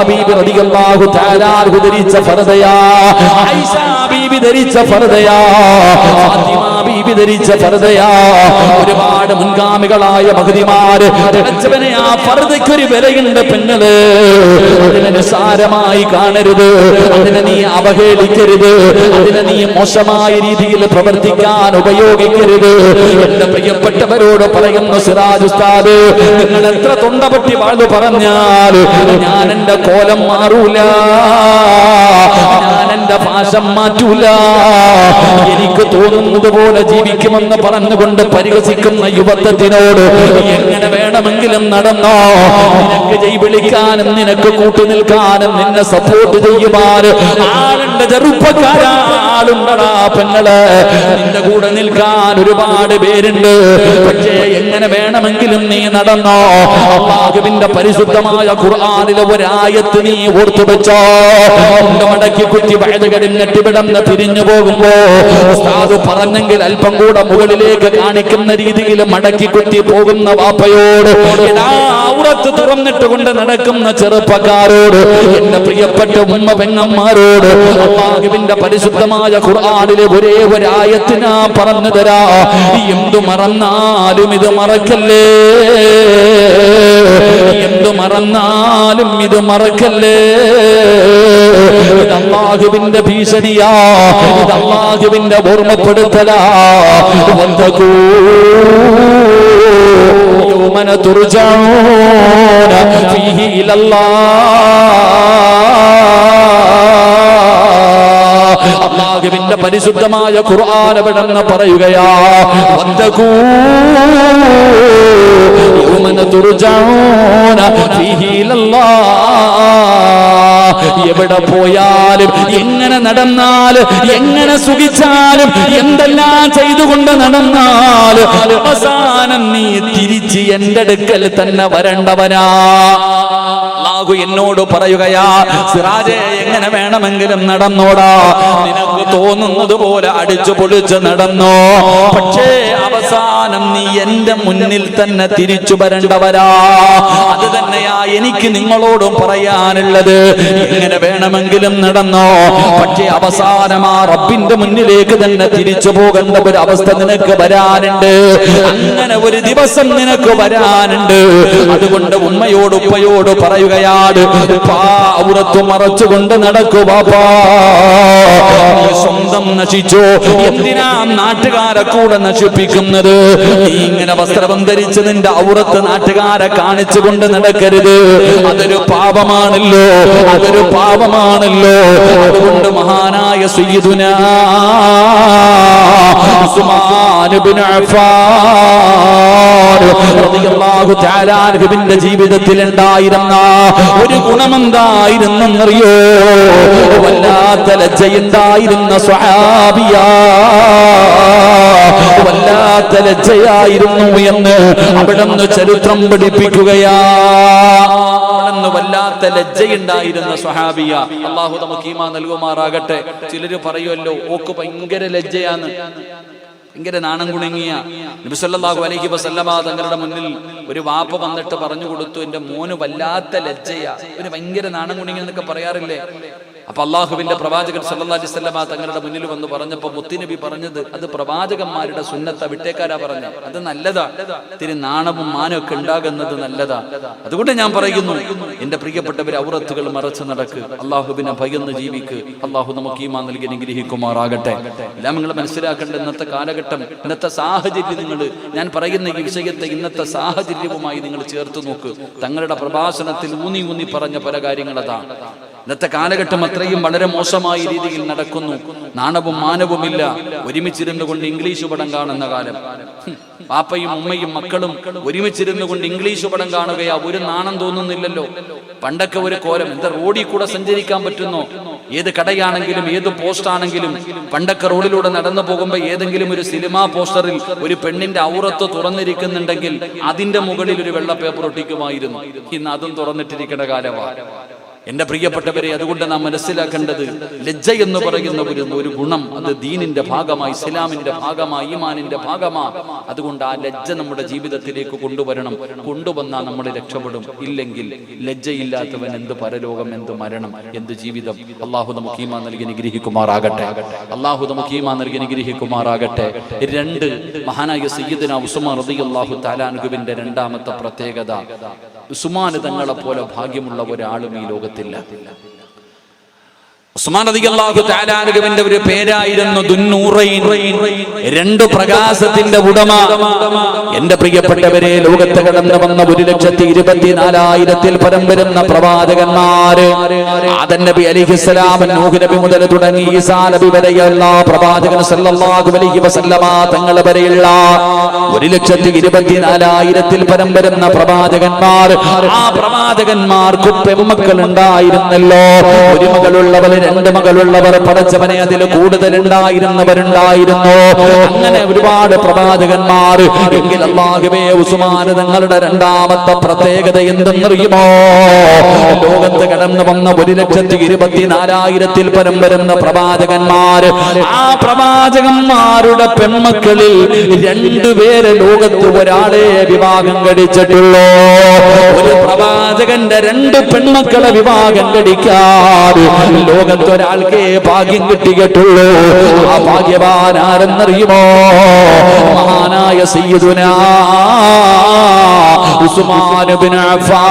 ബീബി റളിയല്ലാഹു തആല ധരിച്ച ഫർദയാ, ആയിഷ ബീബി ധരിച്ച ഫർദയാ, ഫാത്തിമ ബീബി ധരിച്ച ഫർദയാ. ഒരുപാട് മുൻഗാമികളായ മഹദിമാര് ധരിച്ചവനെ ആ ഫർദയ്ക്കൊരു വിലയുണ്ട് പെങ്ങള്. അതിനെ നിസ്സാരമായി കാണരുത്, അതിനെ നീ അവഹേളിക്കരുത്, അതിനെ നീ മോശമായ രീതിയിൽ പ്രവർത്തിക്കാൻ ഉപയോഗിക്കരുത്. എന്റെ പ്രിയപ്പെട്ടവരോട് പറയുന്നു സിറാജ് ഉസ്താദ്, നിങ്ങൾ എത്ര തൊണ്ടപൊട്ടി വാഴ്ന്നു പറഞ്ഞാൽ ഞാൻ എന്റെ കോലം മാറൂല, ഞാൻ എന്റെ ഭാഷം മാറ്റൂല, എനിക്ക് തോന്നുന്നത് പോലെ ജീവിക്കുമെന്ന് പറഞ്ഞുകൊണ്ട് പരിഹസിക്കുന്ന യുവത്വത്തിനോട് എങ്ങനെ വേണമെങ്കിലും നടന്നോ, നിനക്ക് ജയ് വിളിക്കാനും നിനക്ക് കൂട്ടു നിൽക്കാനും നിന്നെ സപ്പോർട്ട് ചെയ്യുവാൻ ആളുണ്ട്. ചെറുപ്പക്കാരാ, ആളുണ്ടടാ പെങ്ങള്, നിന്റെ കൂടെ നിൽക്കാൻ ഒരുപാട് പേരുണ്ട്. പക്ഷേ എങ്ങനെ വേണമെങ്കിലും നീ നടന്നോ. അല്ലാഹുവിന്റെ പരിശുദ്ധമായ ഖുർആനിലെ ഒരായത്ത് നീ ഓർത്തു വെച്ചോ. മടക്കി കുത്തി വഴുതുകടിഞ്ഞിട്ടിവിടന്ന് തിരിഞ്ഞു പോകുമ്പോ ഉസ്താദ് പറഞ്ഞെങ്കിൽ അല്പം കൂടെ മുകളിലേക്ക് കാണിക്കുന്ന രീതിയിൽ മടക്കി കുത്തി പോകുന്ന വാപ്പയോട്, ഔറത്ത് തുറന്നിട്ട് കൊണ്ട് നടക്കുന്ന ചെറുപ്പക്കാരോട്, എന്റെ പ്രിയപ്പെട്ട ഉമ്മ പെങ്ങന്മാരോട് അല്ലാഹുവിന്റെ പരിശുദ്ധമായ ഖുർആനിലെ ഒരേ ഒരായത്ത് ഞാൻ പറഞ്ഞു തരാ. എന്തു മറന്നാലും ഇത് മറക്കല്ലേ, എന്തു മറന്നാലും ഇത് മറക്കല്ലേ. ഇത് അല്ലാഹുവിന്റെ ഭീഷണിയാ, ഇത് അല്ലാഹുവിന്റെ ഓർമ്മപ്പെടുത്തലാ. യൗമന തുർജഊന ഫീഹി ഇലല്ലാഹ്. അല്ലാഹുവിന്റെ പരിശുദ്ധമായ ഖുർആൻ എവിടെന്ന് പറയുകയാ, യൗമന തുർജഊന ഫീഹി ഇലല്ലാഹ്. എവിടെ പോയാലും, എങ്ങനെ നടന്നാലും, എങ്ങനെ സുഖിച്ചാലും, എന്തെല്ലാം ചെയ്തുകൊണ്ട് നടന്നാലും അവസാനം നീ തിരിച്ച് എന്റെ അടുക്കൽ തന്നെ വരേണ്ടവനാ. അല്ലാഹു എന്നോട് പറയുകയാ, സിറാജേ എങ്ങനെ വേണമെങ്കിലും നടന്നോടാ, നിനക്ക് തോന്നുന്നത് പോലെ അടിച്ചു പൊളിച്ച് നടന്നോ, പക്ഷേ അവസാനം നീ എന്റെ മുന്നിൽ തന്നെ തിരിച്ചു വരേണ്ടവരാ. അത് തന്നെയാ എനിക്ക് നിങ്ങളോടും പറയാനുള്ളത്. എങ്ങനെ വേണമെങ്കിലും നടന്നോ, പക്ഷേ അവസാനം ആ റബ്ബിന്റെ മുന്നിലേക്ക് തന്നെ തിരിച്ചു പോകേണ്ട ഒരു അവസ്ഥ നിനക്ക് വരാനുണ്ട്. അങ്ങനെ ഒരു ദിവസം നിനക്ക് വരാനുണ്ട്. അതുകൊണ്ട് ഉമ്മയോട് ഉപ്പയോട് പറയുകയാണ്, ഔറത്ത് മറച്ചുകൊണ്ട് നടക്കൂ ബാപ്പാ. നീ സ്വന്തം നശിച്ചോ, എന്തിനാ നാട്ടുകാരെ കൂടെ നശിപ്പിക്കുന്നത്? നീ ഇങ്ങനെ വസ്ത്രം ധരിച്ച് നിന്റെ ഔറത്ത് നാട്ടുകാരെ കാണിച്ചുകൊണ്ട് നടക്കരുത്. അതൊരു പാപമാണല്ലോ, അതൊരു പാപമാണല്ലോ. അതുകൊണ്ട് മഹാനായ സയ്യിദുനാ ഉസ്മാൻ ഇബ്നു അഫ്ഫാൻ റളിയല്ലാഹു തആല അൻഹുവിന്റെ ജീവിതത്തിൽ ഉണ്ടായിരുന്ന ഒരു ഗുണമെന്തായിരുന്നെന്നറിയോ? വല്ലാത്ത ലജ്ജയുണ്ടായിരുന്ന സ്വഹാബിയാ, വല്ലാത്ത ലജ്ജയായിരുന്നു എന്ന് അവിടുന്ന് ചരിത്രം പഠിപ്പിക്കുകയാ. വല്ലാത്ത ലജ്ജയുണ്ടായിരുന്ന സ്വഹാബിയ. അല്ലാഹു നമുക്ക് ഈമാൻ നൽകുമാറാകട്ടെ. ചിലര് പറയുമല്ലോ, ഓക്ക് ഭയങ്കര ലജ്ജയാന്ന്, ഭയങ്കര നാണം കുണുങ്ങിയ. നബി സല്ലല്ലാഹു അലൈഹി വസല്ലമ തങ്ങളുടെ മുന്നിൽ ഒരു വാപ്പ വന്നിട്ട് പറഞ്ഞു കൊടുത്തു, എന്റെ മോന് വല്ലാത്ത ലജ്ജയാ, ഇവന് ഭയങ്കര നാണം കുണുങ്ങി എന്നൊക്കെ പറയാറില്ലേ? അപ്പൊ അള്ളാഹുവിന്റെ പ്രവാചകൻ സല്ലല്ലാഹു അലൈഹി വസല്ലമ തങ്ങളുടെ മുന്നിൽ വന്ന് പറഞ്ഞപ്പോ മുത്തുനബി പറഞ്ഞത്, അത് പ്രവാചകന്മാരുടെ സുന്നത്ത, വിട്ടേക്കാരാ പറഞ്ഞ, അത് നല്ലതാ. ഇത്തിരി നാണവും മാനമൊക്കെ ഉണ്ടാകുന്നത് നല്ലതാ. അതുകൊണ്ട് ഞാൻ പറയുന്നു, എന്റെ പ്രിയപ്പെട്ടവർ, ഔറത്തുകൾ മറച്ചു നടക്ക്, അള്ളാഹുവിനെ ഭയന്ന് ജീവിക്ക്. അള്ളാഹു നമുക്ക് ഈമാൻ നൽകി അനുഗ്രഹിക്കുമാറാകട്ടെ. എല്ലാം നിങ്ങൾ മനസ്സിലാക്കേണ്ട ഇന്നത്തെ കാലഘട്ടം, ഇന്നത്തെ സാഹചര്യം, നിങ്ങൾ ഞാൻ പറയുന്ന ഈ വിഷയത്തെ ഇന്നത്തെ സാഹചര്യവുമായി നിങ്ങൾ ചേർത്ത് നോക്ക്. തങ്ങളുടെ പ്രഭാഷണത്തിൽ ഊന്നി ഊന്നി പറഞ്ഞ പല കാര്യങ്ങളതാണ്. ഇന്നത്തെ കാലഘട്ടം അത്രയും വളരെ മോശമായ രീതിയിൽ നടക്കുന്നു. നാണവും മാനവുമില്ല. ഒരുമിച്ചിരുന്നു കൊണ്ട് ഇംഗ്ലീഷ് പടം കാണുന്ന കാലം. പാപ്പയും ഉമ്മയും മക്കളും ഒരുമിച്ചിരുന്നു കൊണ്ട് ഇംഗ്ലീഷ് പടം കാണുകയാ. ഒരു നാണം തോന്നുന്നില്ലല്ലോ. പണ്ടൊക്കെ ഒരു കോലം, എന്താ റോഡിൽ കൂടെ സഞ്ചരിക്കാൻ പറ്റുന്നോ? ഏത് കടയാണെങ്കിലും ഏത് പോസ്റ്റാണെങ്കിലും പണ്ടൊക്കെ റോഡിലൂടെ നടന്നു പോകുമ്പോൾ ഏതെങ്കിലും ഒരു സിനിമാ പോസ്റ്ററിൽ ഒരു പെണ്ണിന്റെ ഔറത്ത് തുറന്നിരിക്കുന്നുണ്ടെങ്കിൽ അതിന്റെ മുകളിൽ ഒരു വെള്ള പേപ്പർ ഒട്ടിക്കുമായിരുന്നു. ഇന്ന് അതും തുറന്നിട്ടിരിക്കുന്ന കാലമാണ്. എന്റെ പ്രിയപ്പെട്ടവരെ, അതുകൊണ്ട് നാം മനസ്സിലാക്കേണ്ടത് ലജ്ജ എന്ന് പറയുന്ന ഒരു ഗുണം, അത് ദീനിന്റെ ഭാഗമായി, ഇസ്ലാമിന്റെ ഭാഗമായി, ഈമാനിന്റെ ഭാഗമാണ്. അതുകൊണ്ട് ആ ലജ്ജ നമ്മുടെ ജീവിതത്തിലേക്ക് കൊണ്ടുവരണം. കൊണ്ടുവന്നാൽ നമ്മൾ രക്ഷപ്പെടും. ഇല്ലെങ്കിൽ ലജ്ജയില്ലാത്തവൻ എന്ത് പരലോകം, എന്ത് മരണം, എന്ത് ജീവിതം. അള്ളാഹു നമുക്ക് ഈമാൻ നൽകി അനുഗ്രഹിക്കുമാറാകട്ടെ. അള്ളാഹു നമുക്ക് ഈമാൻ നൽകി അനുഗ്രഹിക്കുമാറാകട്ടെ. രണ്ട് മഹാനായ സയ്യിദുനാ ഉസ്മാൻ റളിയല്ലാഹു തആല അൻഹുവിന്റെ രണ്ടാമത്തെ പ്രത്യേകത, ഉസ്മാൻ തങ്ങളെ പോലെ ഭാഗ്യമുള്ള ഒരാളും ഈ ലോകത്തില്ല. ഉസ്മാൻ റളിയല്ലാഹു തആല അൻഹുവിന്റെ ഒരു പേരായിരുന്നു ദുന്നൂറൈൻ, രണ്ട് പ്രകാശത്തിന്റെ ഉടമ. എന്റെ പ്രിയപ്പെട്ടവരെ, ലോകത്ത് കടന്നു വന്ന 1,24,000 പരം വരുന്ന പ്രവാചകന്മാര്, ആദം നബി അലൈഹിസ്സലാം, നൂഹ് നബി മുതൽ തുടങ്ങി ഈസാ നബി വരെയുള്ള പ്രവാചകൻ സല്ലല്ലാഹു അലൈഹി വസല്ലമ തങ്ങൾ വരെയുള്ള 1,24,000 പരം വരുന്ന പ്രവാചകന്മാർ. ആ പ്രവാചകന്മാർക്ക് പെൺമക്കൾ ഉണ്ടായിരുന്നല്ലോ. ഒരു മകളുള്ളവർ, രണ്ട് മകളുള്ളവർ, പടച്ചവനെ അതിൽ കൂടുതൽ ഉണ്ടായിരുന്നവരുണ്ടായിരുന്നു. അങ്ങനെ ഒരുപാട് പ്രവാചകന്മാർ. എങ്കിൽ അല്ലാഹുവേ, ഉസ്മാൻ തങ്ങളുടെ രണ്ടാമത്തെ പ്രത്യേകത എന്തെന്നറിയുമോ? ലോകത്ത് കടന്നു വന്ന 1,24,000 പരം വരുന്ന പ്രവാചകന്മാർ, ആ പ്രവാചകന്മാരുടെ പെൺമക്കളിൽ 2 പേര് ലോകത്ത് ഒരാളെ വിവാഹം കഴിച്ചിട്ടുള്ളൂ. ഒരു പ്രവാചകന്റെ 2 പെൺമക്കളെ വിവാഹം കഴിക്കാറ് ലോകത്തൊരാൾക്കേ ഭാഗ്യം കിട്ടിയിട്ടുള്ളൂ. ആ ഭാഗ്യവാൻ ആരെന്നറിയുമോ? മഹാനായ സയ്യിദുനാ ഉസ്മാൻ ഇബ്നു അഫ്ഫാൻ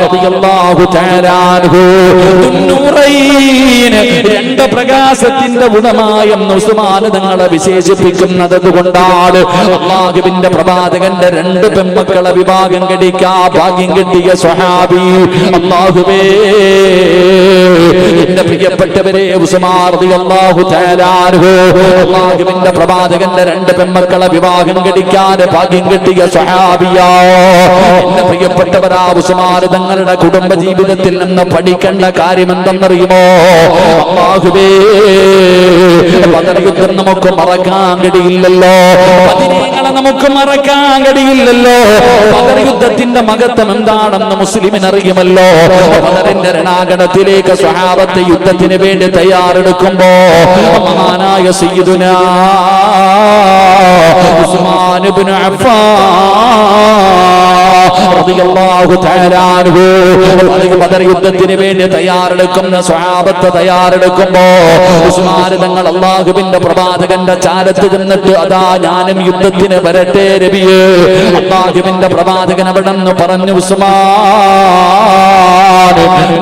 റളിയല്ലാഹു തആല അൻഹു. ദുന്നൂറൈൻ, 2 പ്രകാശത്തിന്റെ ഉടമ എന്ന് ഉസ്മാൻ തങ്ങളെ വിശേഷിപ്പിക്കുന്നത് കൊണ്ടാണ്. അല്ലാഹുവിന്റെ പ്രവാചകന്റെ 2 പെൺമക്കളെ വിവാഹം കഴിക്കാൻ ഭാഗ്യം കിട്ടിയ സ്വഹാബി. അല്ലാഹുവേ, എന്റെ പ്രിയപ്പെട്ടവരെ, ഉസ്മാൻ റളിയല്ലാഹു തആല അൻഹു അല്ലാഹുവിന്റെ പ്രവാചകന്റെ 2 പെൺമക്കളെ വിവാഹം കഴിക്കാൻ ഭാഗ്യം കിട്ടിയ സ്വഹാബിയാ. എന്റെ പ്രിയപ്പെട്ടവരാ, ഉസ്മാൻ തങ്ങളുടെ കുടുംബ ജീവിതത്തിൽ നിന്ന് പഠിക്കേണ്ട കാര്യം എന്തെന്നറിയുമോ? അല്ലാഹുവേ, ബദർ യുദ്ധം നമുക്ക് മറക്കാൻ കഴിയില്ലല്ലോ. ബദരീങ്ങളെ നമുക്ക് മറക്കാൻ കഴിയില്ലല്ലോ. ബദർ യുദ്ധത്തിന്റെ മഹത്വം എന്താണെന്ന് മുസ്ലിമിന് അറിയുമല്ലോ. ബദറിന്റെ രണാങ്കണത്തിലേക്ക് സ്വഹാബത്ത് യുദ്ധത്തിന് വേണ്ടി തയ്യാറെടുക്കുമ്പോ മഹാനായ സയ്യിദുനാ ഉസ്മാൻ ഇബ്നു അഫ്ഫാൻ റളിയല്ലാഹു തആല അൻഹു ബദർ യുദ്ധത്തിന് വേണ്ടി തയ്യാറെടുക്കുന്ന സ്വഹാബത്ത് തയ്യാറെടുക്കുമ്പോ ഉസ്മാൻ തങ്ങൾ അല്ലാഹുവിന്റെ പ്രവാചകന്റെ ചാരത്ത് ചെന്നിട്ട്, അതാ ഞാനും യുദ്ധത്തിന് വരട്ടെ നബിയേ. അല്ലാഹുവിന്റെ പ്രവാചകൻ അവിടെ നിന്ന് പറഞ്ഞു, ഉസ്മാൻ,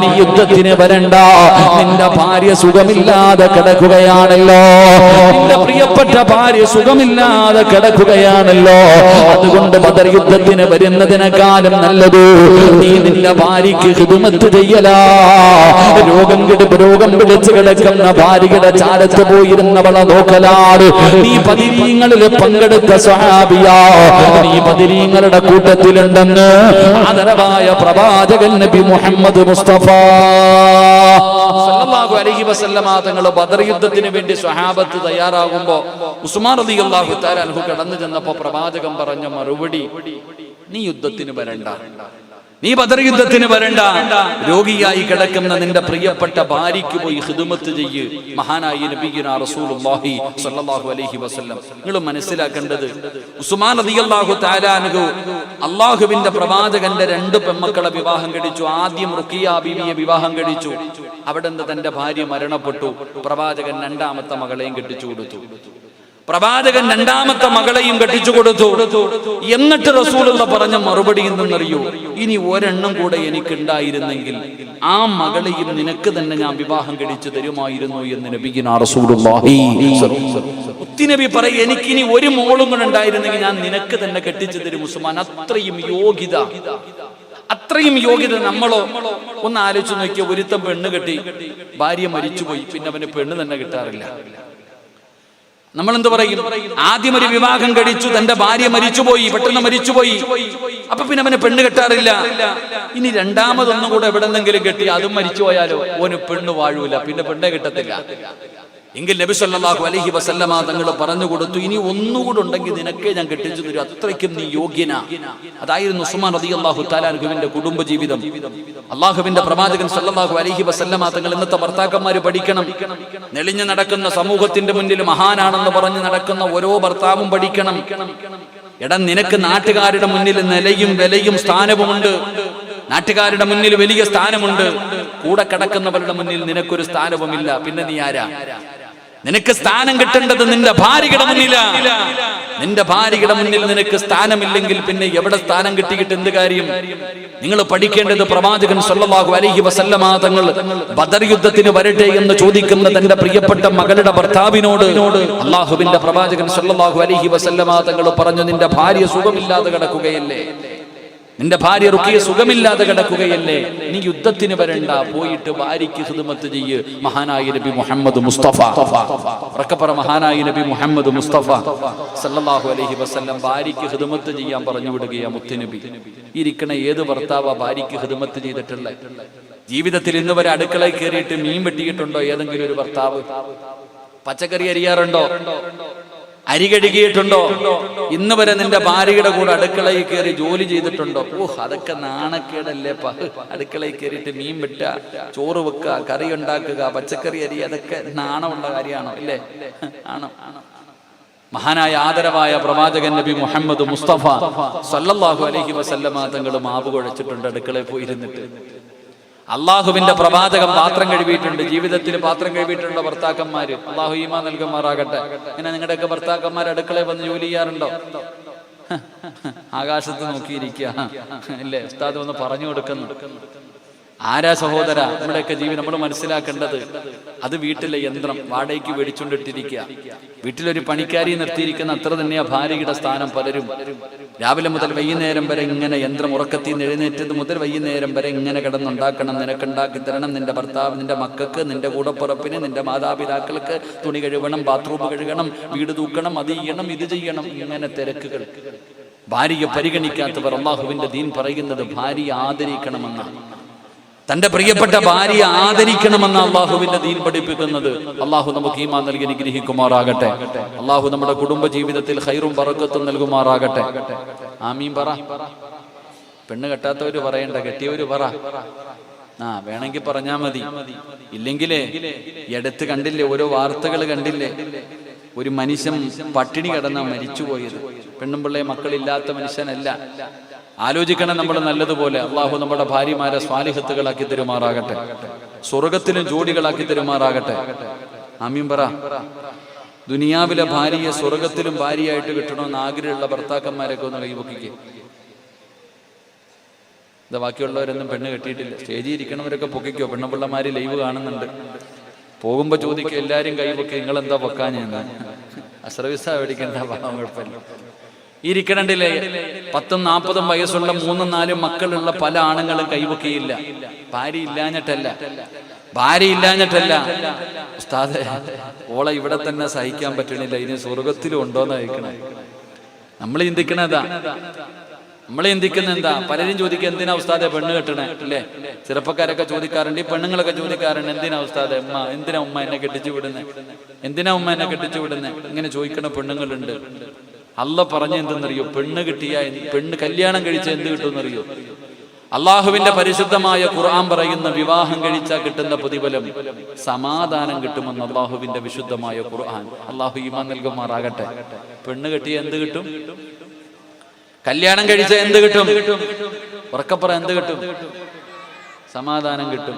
നീ യുദ്ധത്തിന് വരണ്ട. നിന്റെ ഭാര്യ സുഖമില്ലാതെ കിടക്കുകയാണല്ലോ. നിന്റെ പ്രിയപ്പെട്ട ഭാര്യ സുഖമില്ലാതെ കിടക്കുകയാണല്ലോ. അതുകൊണ്ട് ബദർ യുദ്ധത്തിന് വരുന്നതിനേക്കാളും നല്ലത് നീ നിന്റെ ഭാര്യയ്ക്ക് ഖിദ്മത്ത് ചെയ്യലാ. രോഗം പിടിച്ചു കിടക്കുന്ന ഭാര്യയുടെ ചാരത്ത് പോയിരുന്നവളെ നോക്കലാണ്. നീ ബദരീങ്ങളിൽ പങ്കെടുത്ത സ്വഹാബിയാ. നീ ബദരീങ്ങളുടെ കൂട്ടത്തിലുണ്ടെന്ന് ആദരവായ പ്രവാചകൻ നബി മുഹമ്മദ് മുസ്തഫ സല്ലല്ലാഹു അലൈഹി വസല്ലമ തങ്ങൾ ബദർ യുദ്ധത്തിന് വേണ്ടി സ്വഹാബത്ത് തയ്യാറാകുമ്പോ ഉസ്മാൻ റളിയല്ലാഹു തആല അൻഹു കടന്നു ചെന്നപ്പോ പ്രവാചകൻ പറഞ്ഞ മറുപടി, നീ യുദ്ധത്തിന് വരണ്ട, നീ ബദർ യുദ്ധത്തിന് വരണ്ട. രോഗിയായി കിടക്കുന്ന നിന്റെ പ്രിയപ്പെട്ട ഭാര്യയ്ക്ക് പോയി ഖിദ്മത്ത് ചെയ്യ്. മഹാനായ നബിയുനാ റസൂലുള്ളാഹി സ്വല്ലല്ലാഹു അലൈഹി വസല്ലം. നിങ്ങൾ മനസ്സിലാക്കേണ്ടത്, ഉസ്മാൻ റളിയല്ലാഹു തആല അൻഹു അല്ലാഹുവിന്റെ പ്രവാചകന്റെ 2 പെൺമക്കളെ വിവാഹം കഴിച്ചു. ആദ്യം റുഖിയ ബീവിയെ വിവാഹം കഴിച്ചു. അവിടെ നിന്ന് തന്റെ ഭാര്യ മരണപ്പെട്ടു. പ്രവാചകൻ 2ാമത്തെ മകളെയും കെട്ടിച്ചു കൊടുത്തു. പ്രവാചകൻ 2ാമത്തെ മകളെയും കെട്ടിച്ചു കൊടുത്തു. എന്നിട്ട് റസൂലുള്ള പറഞ്ഞ മറുപടി എന്തെന്നറിയോ? ഇനി ഒരെണ്ണം കൂടെ എനിക്കുണ്ടായിരുന്നെങ്കിൽ ആ മകളെയും നിനക്ക് തന്നെ ഞാൻ വിവാഹം കഴിച്ചു തരുമായിരുന്നു എന്ന് നബിയുനാ റസൂലുള്ളാഹി. നബി പറയും, എനിക്കിനി ഒരു മോളും കൂടെ ഉണ്ടായിരുന്നെങ്കിൽ ഞാൻ നിനക്ക് തന്നെ കെട്ടിച്ചു തരും ഉസ്മാൻ. അത്രയും യോഗ്യത നമ്മളോ? ഒന്ന് ആലോചിച്ച് നോക്കിയ, ഒരുത്തം പെണ്ണ് കെട്ടി, ഭാര്യ മരിച്ചുപോയി, പിന്നെ അവന് പെണ്ണ് തന്നെ കിട്ടാറില്ല. നമ്മളെന്ത് പറയും? ആദ്യം ഒരു വിവാഹം കഴിച്ചു, തന്റെ ഭാര്യ മരിച്ചുപോയി, പെട്ടെന്ന് മരിച്ചുപോയി, അപ്പൊ പിന്നെ അവന് പെണ്ണ് കെട്ടാറില്ല. ഇനി രണ്ടാമതൊന്നും കൂടെ എവിടെന്നെങ്കിലും കെട്ടി, അതും മരിച്ചു പോയാലോ ഓന് പെണ്ണ് വാഴൂല, പിന്നെ പെണ്ണെ കിട്ടത്തില്ല. എങ്കിൽ നബി സല്ലല്ലാഹു അലൈഹി വസല്ലമ തങ്ങൾ പറഞ്ഞു കൊടുത്തു, ഇനി ഒന്നുകൂടെ ഉണ്ടെങ്കിൽ നിനക്കേ ഞാൻ കെട്ടിച്ചു തരും, അത്രയ്ക്കും നീ യോഗ്യനാ. അതായിരുന്നു ഉസ്മാൻ റളിയല്ലാഹു തആല അൻഹുവിന്റെ കുടുംബജീവിതം. അള്ളാഹുവിന്റെ പ്രവാചകൻ സല്ലല്ലാഹു അലൈഹി വസല്ലമ തങ്ങൾ ഇന്നത്തെ ഭർത്താക്കന്മാര് പഠിക്കണം. നെളിഞ്ഞു നടക്കുന്ന സമൂഹത്തിന്റെ മുന്നിൽ മഹാനാണെന്ന് പറഞ്ഞ് നടക്കുന്ന ഓരോ ഭർത്താവും പഠിക്കണം. എടാ, നിനക്ക് നാട്ടുകാരുടെ മുന്നിൽ നിലയും വിലയും സ്ഥാനവുമുണ്ട്. നാട്ടുകാരുടെ മുന്നിൽ വലിയ സ്ഥാനമുണ്ട്. കൂടെ കിടക്കുന്നവരുടെ മുന്നിൽ നിനക്കൊരു സ്ഥാനവുമില്ല. പിന്നെ നീ ആരാ? നിനക്ക് സ്ഥാനം കിട്ടേണ്ടത് നിന്റെ ഭാര്യയുടെ മുന്നിലാണ്. നിന്റെ ഭാര്യയുടെ മുന്നിൽ നിനക്ക് സ്ഥാനമില്ലെങ്കിൽ പിന്നെ എവിടെ സ്ഥാനം കിട്ടിയിട്ട് എന്ത് കാര്യം? നിങ്ങൾ പഠിക്കേണ്ടത് പ്രവാചകൻ സല്ലല്ലാഹു അലൈഹി വസല്ലമ തങ്ങൾ ബദർ യുദ്ധത്തിന് വരട്ടെ എന്ന് ചോദിക്കുന്ന തന്റെ പ്രിയപ്പെട്ട മകളുടെ ഭർത്താവിനോട് അള്ളാഹുവിന്റെ പ്രവാചകൻ സല്ലല്ലാഹു അലൈഹി വസല്ലമ തങ്ങൾ പറഞ്ഞു, നിന്റെ ഭാര്യ സുഖമില്ലാതെ കിടക്കുകയല്ലേ, നിന്റെ ഭാര്യ റുഖിയ സുഖമില്ലാതെ കിടക്കുകയല്ലേ, നീ യുദ്ധത്തിന് വരണ്ട, പോയിട്ട് ഭാര്യയ്ക്ക് ഖിദ്മത്ത് ചെയ്യ്. മഹാനായ നബി മുഹമ്മദ് മുസ്തഫ, ഉറക്കപ്പറ, മഹാനായ നബി മുഹമ്മദ് മുസ്തഫ സല്ലല്ലാഹു അലൈഹി വസല്ലം ഭാര്യയ്ക്ക് ഖിദ്മത്ത് ചെയ്യാൻ പറഞ്ഞു വിടുകയാ മുത്തുനബി. ഇരിക്കണ ഏത് ഭർത്താവാ ഭാര്യയ്ക്ക് ഖിദ്മത്ത് ചെയ്തിട്ടുള്ള? ജീവിതത്തിൽ ഇന്ന് വരെ അടുക്കളയിൽ കയറിയിട്ട് മീൻ വെട്ടിയിട്ടുണ്ടോ ഏതെങ്കിലും ഒരു ഭർത്താവ്? പച്ചക്കറി അരിയാറുണ്ടോ? അരി കഴുകിയിട്ടുണ്ടോ? ഇന്ന് വരെ നിന്റെ ഭാര്യയുടെ കൂടെ അടുക്കളയിൽ കയറി ജോലി ചെയ്തിട്ടുണ്ടോ? അതൊക്കെ നാണക്കേടല്ലേ? അടുക്കളയിൽ കയറിയിട്ട് മീൻ വെട്ടുക, ചോറ് വെക്കുക, കറി ഉണ്ടാക്കുക, പച്ചക്കറി അരി, അതൊക്കെ നാണമുള്ള കാര്യമാണോ? ഇല്ലേ? ആണോ? മഹാനായ ആദരവായ പ്രവാചകൻ നബി മുഹമ്മദ് മുസ്തഫ സല്ലല്ലാഹു അലൈഹി വസല്ലമ തങ്ങൾ മാവ് കുഴച്ചിട്ടുണ്ട് അടുക്കളയിൽ പോയിരുന്നിട്ട്. അള്ളാഹുവിന്റെ പ്രവാചകൻ പാത്രം കഴുകിയിട്ടുണ്ട്. ജീവിതത്തിൽ പാത്രം കഴുകിയിട്ടുണ്ടോ ഭർത്താക്കന്മാര്? അള്ളാഹു ഈമാൻ നൽകുമാറാകട്ടെ. ഇങ്ങനെ നിങ്ങളുടെയൊക്കെ ഭർത്താക്കന്മാർ അടുക്കളയിൽ വന്ന് ജോലി ചെയ്യാറുണ്ടോ? ആകാശത്ത് നോക്കിയിരിക്കുക അല്ലേ? ഉസ്താദ് ഒന്ന് പറഞ്ഞു കൊടുക്കുന്നു. ആരാ സഹോദര? നമ്മുടെയൊക്കെ ജീവിതം നമ്മൾ മനസ്സിലാക്കേണ്ടത് അത് വീട്ടിലെ യന്ത്രം വാടകയ്ക്ക് മേടിച്ചുകൊണ്ടിട്ടിരിക്കുക. വീട്ടിലൊരു പണിക്കാരി നിർത്തിയിരിക്കുന്ന അത്ര തന്നെയാ ഭാര്യയുടെ സ്ഥാനം. പലരും രാവിലെ മുതൽ വൈകുന്നേരം വരെ ഇങ്ങനെ യന്ത്രം, ഉറക്കത്തിൽ നിന്ന് എഴുന്നേറ്റത് മുതൽ വൈകുന്നേരം വരെ ഇങ്ങനെ കിടന്നുണ്ടാക്കണം, നിനക്കുണ്ടാക്കി തരണം, നിന്റെ ഭർത്താവ്, നിന്റെ മക്കൾക്ക്, നിന്റെ കൂടപ്പുറപ്പിന്, നിന്റെ മാതാപിതാക്കൾക്ക് തുണി കഴുകണം, ബാത്റൂം കഴുകണം, വീട് തൂക്കണം, അത് ചെയ്യണം, ഇത് ചെയ്യണം, ഇങ്ങനെ തിരക്കുകൾ. ഭാര്യയെ പരിഗണിക്കാത്തവർ, അള്ളാഹുവിന്റെ ദീൻ പറയുന്നത് ഭാര്യയെ ആദരിക്കണമെന്നാണ്. തന്റെ പ്രിയപ്പെട്ട ഭാര്യയെ ആദരിക്കണമെന്ന് അള്ളാഹുവിന്റെ ദീൻ പഠിപ്പിക്കുന്നത്. അള്ളാഹു നമുക്ക് ഈമാൻ നൽകി അനുഗ്രഹിക്കുമാറാകട്ടെ. അള്ളാഹു നമ്മുടെ കുടുംബ ജീവിതത്തിൽ ഖൈറും ബറക്കത്തും നൽകുമാറാകട്ടെ. ആമീൻ പറ. പെണ്ണ് കെട്ടാത്തവര് പറയണ്ട, കെട്ടിയവര് പറ. വേണമെങ്കിൽ പറഞ്ഞാ മതി. ഇല്ലെങ്കിലേ എടുത്ത് കണ്ടില്ലേ, ഓരോ വാർത്തകൾ കണ്ടില്ലേ? ഒരു മനുഷ്യൻ പട്ടിണി കിടന്നാ മരിച്ചുപോയത്. പെണ്ണും പിള്ളേ മക്കളില്ലാത്ത മനുഷ്യനല്ല. ആലോചിക്കണം നമ്മൾ നല്ലതുപോലെ. അള്ളാഹു നമ്മുടെ ഭാര്യമാരെ സ്വാലിഹത്തുകളാക്കി തരുമാറാകട്ടെ, സ്വർഗത്തിലും ജോഡികളാക്കി തരുമാറാകട്ടെ. ആമീൻ പറ. ദുനിയാവിലെ ഭാര്യയെ സ്വർഗത്തിലും ഭാര്യയായിട്ട് കിട്ടണമെന്ന് ആഗ്രഹമുള്ള ഭർത്താക്കന്മാരൊക്കെ ഒന്ന് കൈപൊക്കിക്കേ. ബാക്കിയുള്ളവരൊന്നും പെണ്ണ് കെട്ടിയിട്ടില്ല. സ്റ്റേജിൽ ഇരിക്കണവരൊക്കെ പൊക്കിക്കോ. പെണ്ണുപിള്ളമാര് ലൈവ് കാണുന്നുണ്ട്. പോകുമ്പോ ചോദിക്കുക, എല്ലാരും കൈപൊക്കി, നിങ്ങളെന്താ പൊക്കാഞ്ഞെന്ന്. അശ്രവിസ മേടിക്കേണ്ട, പാവം, കുഴപ്പമില്ല. ഇരിക്കണ്ടില്ലേ? 10ഉം 40ഉം വയസ്സുള്ള 3ഉം 4ഉം മക്കളുള്ള പല ആണുങ്ങളും കൈവക്കിയില്ല. ഭാര്യ ഇല്ലാഞ്ഞിട്ടല്ല. ഉസ്താദേ, ഓളെ ഇവിടെ തന്നെ സഹിക്കാൻ പറ്റണില്ല, ഇനി സ്വർഗത്തിലും ഉണ്ടോന്ന് കഴിക്കണേ. നമ്മൾ ചിന്തിക്കണതാ. നമ്മൾ ചിന്തിക്കുന്ന എന്താ? പലരും ചോദിക്കുക, എന്തിനാ ഉസ്താദെ പെണ്ണ് കെട്ടണേ? അല്ലേ? ചെറുപ്പക്കാരൊക്കെ ചോദിക്കാറുണ്ട്, ഈ പെണ്ണുങ്ങളൊക്കെ ചോദിക്കാറുണ്ട്, എന്തിനാ ഉസ്താദെ എന്തിനാ ഉമ്മ എന്നെ കെട്ടിച്ചു വിടുന്നേ? എന്തിനാ ഉമ്മ എന്നെ കെട്ടിച്ചു വിടുന്നേ? ഇങ്ങനെ ചോദിക്കണ പെണ്ണുങ്ങളുണ്ട്. അല്ല പറഞ്ഞ എന്തെന്നറിയോ? പെണ്ണ് കിട്ടിയ, പെണ്ണ് കല്യാണം കഴിച്ച എന്ത് കിട്ടുമെന്നറിയോ? അള്ളാഹുവിന്റെ പരിശുദ്ധമായ ഖുർആൻ പറയുന്ന വിവാഹം കഴിച്ചാൽ കിട്ടുന്ന പ്രതിഫലം സമാധാനം കിട്ടുമെന്ന് അള്ളാഹുവിന്റെ വിശുദ്ധമായ ഖുർആൻ. അള്ളാഹു ഈമാൻ നൽകുമാറാകട്ടെ. പെണ്ണ് കെട്ടിയ എന്ത് കിട്ടും? കല്യാണം കഴിച്ച എന്ത് കിട്ടും? ഉറക്കപ്പറ, എന്ത് കിട്ടും? സമാധാനം കിട്ടും.